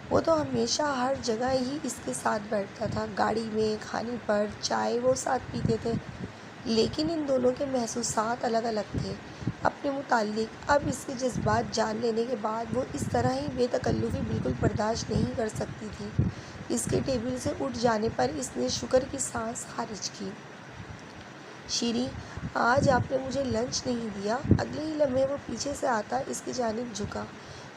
وہ تو ہمیشہ ہر جگہ ہی اس کے ساتھ بیٹھتا تھا، گاڑی میں، کھانے پر، چائے وہ ساتھ پیتے تھے، لیکن ان دونوں کے محسوسات الگ الگ تھے اپنے متعلق۔ اب اس کے جذبات جان لینے کے بعد وہ اس طرح ہی بے تکلفی بالکل برداشت نہیں کر سکتی تھی۔ اس کے ٹیبل سے اٹھ جانے پر اس نے شکر کی سانس خارج کی۔ شیریں، آج آپ نے مجھے لنچ نہیں دیا۔ اگلے ہی لمحے وہ پیچھے سے آتا اس کی جانب جھکا۔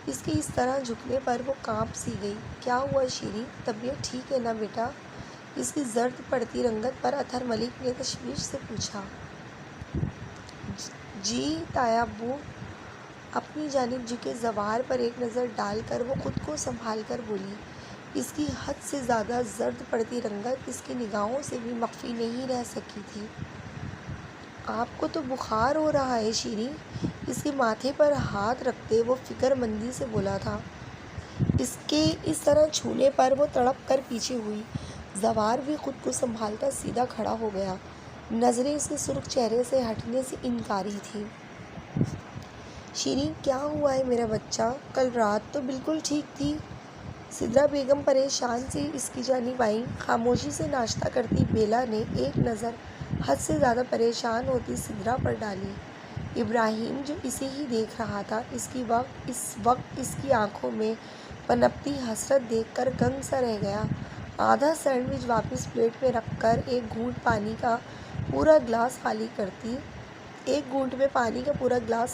اس کے اس طرح جھکنے پر وہ کانپ سی گئی۔ کیا ہوا شیریں، طبیعت ٹھیک ہے نا بیٹا؟ اس کی زرد پڑتی رنگت پر اطہر ملک نے تشویش سے پوچھا۔ جی تایا ابو، اپنی جانب جھکے زوار پر ایک نظر ڈال کر وہ خود کو سنبھال کر بولی۔ اس کی حد سے زیادہ زرد پڑتی رنگت اس کی نگاہوں سے بھی مخفی نہیں رہ سکی تھی۔ آپ کو تو بخار ہو رہا ہے شیریں، اس کے ماتھے پر ہاتھ رکھتے وہ فکر مندی سے بولا تھا۔ اس کے اس طرح چھونے پر وہ تڑپ کر پیچھے ہوئی۔ زوار بھی خود کو سنبھالتا سیدھا کھڑا ہو گیا، نظریں اس کے سرخ چہرے سے ہٹنے سے انکاری تھیں۔ شیریں، کیا ہوا ہے میرا بچہ؟ کل رات تو بالکل ٹھیک تھی۔ سدرا بیگم پریشان سی اس کی جانب آئیں۔ خاموشی سے ناشتہ کرتی بیلا نے ایک نظر حد سے زیادہ پریشان ہوتی سدرا پر ڈالی۔ ابراہیم جو اسے ہی دیکھ رہا تھا، اس وقت اس کی آنکھوں میں پنپتی حسرت دیکھ کر گنگ سا رہ گیا۔ آدھا سینڈوچ واپس پلیٹ میں رکھ کر ایک گھونٹ میں پانی کا پورا گلاس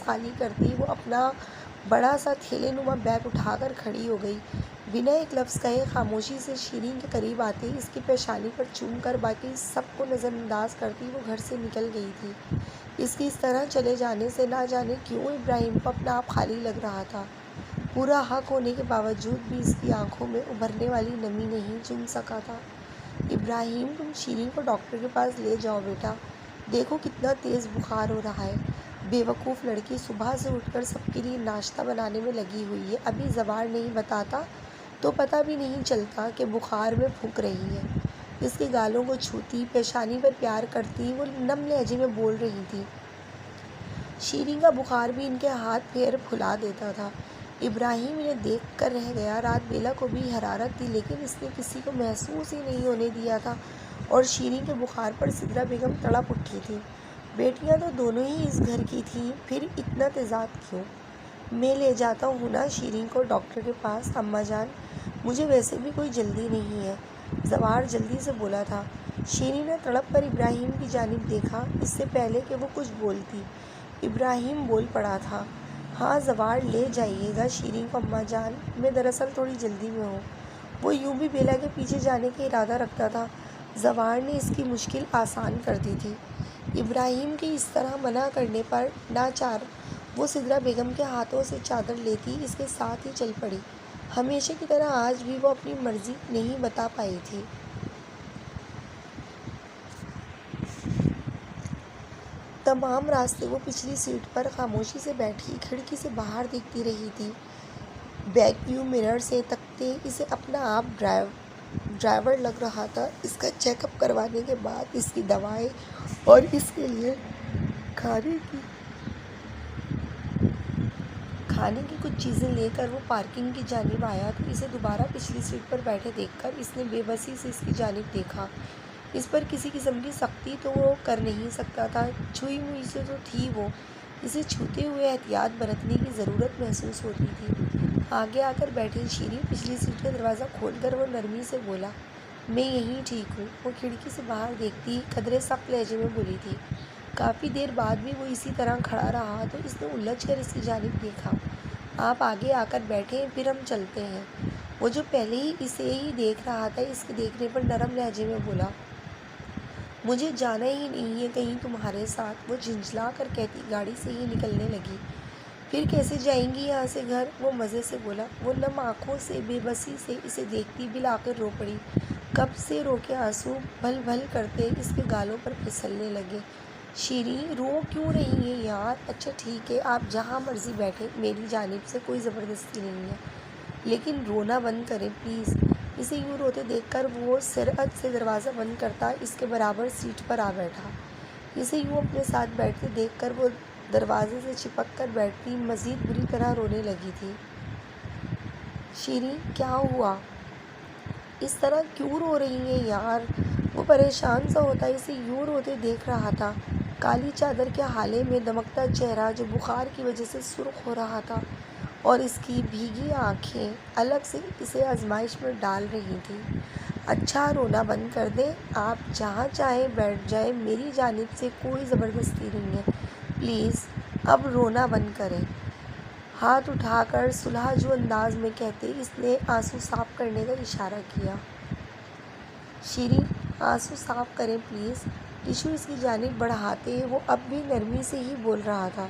خالی کرتی وہ اپنا بڑا سا تھیلے نما بیگ اٹھا کر کھڑی ہو گئی۔ بنا ایک لفظ کہے خاموشی سے شیریں کے قریب آتے اس کی پیشانی پر چوم کر باقی سب کو نظر انداز کرتی وہ گھر سے نکل گئی تھی۔ اس کی اس طرح چلے جانے سے نہ جانے کیوں ابراہیم کو اپنا آپ خالی لگ رہا تھا۔ پورا حق ہونے کے باوجود بھی اس کی آنکھوں میں ابھرنے والی نمی نہیں چن سکا تھا۔ ابراہیم، تم شیریں کو ڈاکٹر کے پاس لے جاؤ بیٹا، دیکھو کتنا تیز بخار ہو رہا ہے۔ بے وقوف لڑکی صبح سے اٹھ کر سب کے لیے ناشتہ بنانے میں لگی ہوئی ہے، ابھی زوار نہیں بتاتا تو پتہ بھی نہیں چلتا کہ بخار میں پھونک رہی ہے۔ اس کے گالوں کو چھوتی، پیشانی پر پیار کرتی وہ نم لہجے میں بول رہی تھی۔ شیریں کا بخار بھی ان کے ہاتھ پیر پھلا دیتا تھا۔ ابراہیم انہیں دیکھ کر رہ گیا۔ رات بیلا کو بھی حرارت تھی لیکن اس نے کسی کو محسوس ہی نہیں ہونے دیا تھا، اور شیریں کے بخار پر سدرا بیگم تڑپ اٹھی تھی۔ بیٹیاں تو دونوں ہی اس گھر کی تھیں، پھر اتنا تضاد کیوں؟ میں لے جاتا ہوں نا شیریں کو ڈاکٹر کے پاس اماں جان، مجھے ویسے بھی کوئی جلدی نہیں ہے، زوار جلدی سے بولا تھا۔ شیریں نے تڑپ کر ابراہیم کی جانب دیکھا۔ اس سے پہلے کہ وہ کچھ بولتی ابراہیم بول پڑا تھا۔ ہاں زوار لے جائیے گا شیریں کو اماں جان، میں دراصل تھوڑی جلدی میں ہوں۔ وہ یوں بھی بیلا کے پیچھے جانے کا ارادہ رکھتا تھا، زوار نے اس کی مشکل آسان کر دی تھی۔ ابراہیم کے اس طرح منع کرنے پر ناچار وہ سدرا بیگم کے ہاتھوں سے چادر لیتی اس کے ساتھ ہی چل پڑی۔ ہمیشہ کی طرح آج بھی وہ اپنی مرضی نہیں بتا پائی تھی۔ تمام راستے وہ پچھلی سیٹ پر خاموشی سے بیٹھی کھڑکی سے باہر دیکھتی رہی تھی۔ بیک ویو مرر سے تکتے اسے اپنا آپ ڈرائیور لگ رہا تھا۔ اس کا چیک اپ کروانے کے بعد اس کی دوائیں اور اس کے لیے کھانے کی کچھ چیزیں لے کر وہ پارکنگ کی جانب آیا تو اسے دوبارہ پچھلی سیٹ پر بیٹھے دیکھ کر اس نے بے بسی سے اس کی جانب دیکھا۔ اس پر کسی قسم کی سختی تو وہ کر نہیں سکتا تھا، چھوئی ہوئی سے تو تھی وہ، اسے چھوتے ہوئے احتیاط برتنے کی ضرورت محسوس ہوتی تھی۔ آگے آ کر بیٹھی شیریں پچھلی سیٹ کا دروازہ کھول کر وہ نرمی سے بولا، میں یہیں ٹھیک ہوں۔ وہ کھڑکی سے باہر دیکھتی قدرے سخت لہجے میں بولی تھی۔ کافی دیر بعد بھی وہ اسی طرح کھڑا رہا تو اس نے الجھ کر اس کی جانب دیکھا۔ آپ آگے آ کر بیٹھیں، پھر ہم چلتے ہیں۔ وہ جو پہلے ہی اسے ہی دیکھ رہا تھا اس کے دیکھنے پر نرم لہجے میں بولا، مجھے جانا ہی نہیں ہے کہیں تمہارے ساتھ۔ وہ جھنجھلا کر کہتی گاڑی سے ہی نکلنے لگی۔ پھر کیسے جائیں گی یہاں سے گھر؟ وہ مزے سے بولا۔ وہ نم آنکھوں سے بے بسی سے اسے دیکھتی بالآخر رو پڑی۔ کب سے روکے آنسو بھل بھل کرتے اس کے گالوں پر پھسلنے لگے۔ شیریں رو کیوں رہی ہیں یار؟ اچھا ٹھیک ہے، آپ جہاں مرضی بیٹھیں، میری جانب سے کوئی زبردستی نہیں ہے، لیکن رونا بند کریں پلیز۔ اسے یوں روتے دیکھ کر وہ سرعت سے دروازہ بند کرتا اس کے برابر سیٹ پر آ بیٹھا۔ اسے یوں اپنے ساتھ بیٹھتے دیکھ کر وہ دروازے سے چپک کر بیٹھتی مزید بری طرح رونے لگی تھی۔ شیریں، کیا ہوا؟ اس طرح کیوں رو رہی ہیں یار؟ وہ پریشان سا ہوتا اسے یوں روتے دیکھ رہا تھا۔ کالی چادر کے حالے میں دمکتا چہرہ جو بخار کی وجہ سے سرخ ہو رہا تھا اور اس کی بھیگی آنکھیں الگ سے اسے آزمائش میں ڈال رہی تھیں۔ اچھا، رونا بند کر دیں، آپ جہاں چاہیں بیٹھ جائیں، میری جانب سے کوئی زبردستی نہیں ہے، پلیز اب رونا بند کریں، ہاتھ اٹھا کر سلجھاؤ انداز میں کہتے اس نے آنسو صاف کرنے کا اشارہ کیا۔ شیریں، آنسو صاف کریں پلیز۔ ٹشو اس کی جانب بڑھاتے وہ اب بھی نرمی سے ہی بول رہا تھا،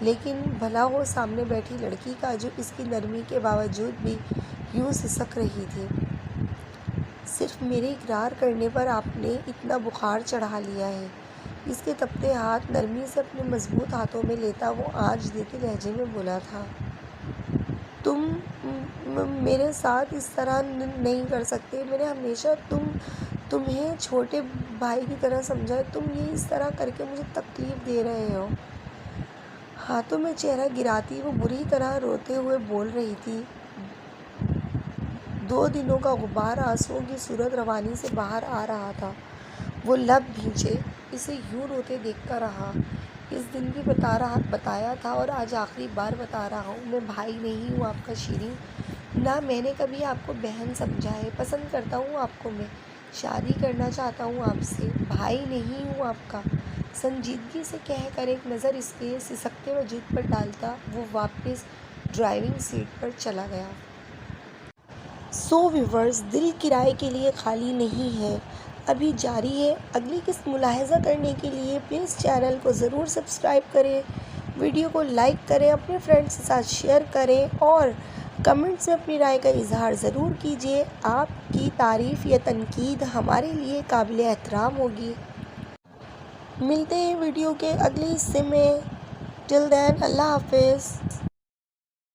لیکن بھلا ہو سامنے بیٹھی لڑکی کا جو اس کی نرمی کے باوجود بھی یوں سسک رہی تھی۔ صرف میرے اقرار کرنے پر آپ نے اتنا بخار چڑھا لیا ہے؟ اس کے تپتے ہاتھ نرمی سے اپنے مضبوط ہاتھوں میں لیتا وہ آنچ دیتے لہجے میں بولا تھا۔ تم میرے ساتھ اس طرح نہیں کر سکتے، میں نے ہمیشہ تمہیں چھوٹے بھائی کی طرح سمجھا ہے، تم یہ اس طرح کر کے مجھے تکلیف دے رہے ہو۔ ہاتھوں میں چہرہ گراتی وہ بری طرح روتے ہوئے بول رہی تھی۔ 2 دنوں کا غبار آنسوؤں کی صورت روانی سے باہر آ رہا تھا۔ وہ لب بھینچے اسے یوں روتے دیکھ کر رہا۔ اس دن بھی بتایا تھا اور آج آخری بار بتا رہا ہوں، میں بھائی نہیں ہوں آپ کا شیریں، نہ میں نے کبھی آپ کو بہن سمجھا ہے، پسند کرتا ہوں آپ کو، میں شادی کرنا چاہتا ہوں آپ سے، بھائی نہیں ہوں آپ کا، سنجیدگی سے کہہ کر ایک نظر اس کے سسکتے وجود پر ڈالتا وہ واپس ڈرائیونگ سیٹ پر چلا گیا۔ ویورز، دل کرائے کے لیے خالی نہیں ہے ابھی جاری ہے۔ اگلی قسط ملاحظہ کرنے کے لیے پلیز چینل کو ضرور سبسکرائب کریں، ویڈیو کو لائک کریں، اپنے فرینڈز کے ساتھ شیئر کریں اور کمنٹس میں اپنی رائے کا اظہار ضرور کیجیے۔ آپ کی تعریف یا تنقید ہمارے لیے قابل احترام ہوگی۔ ملتے ہیں ویڈیو کے اگلے حصے میں۔ ٹل دین، اللہ حافظ۔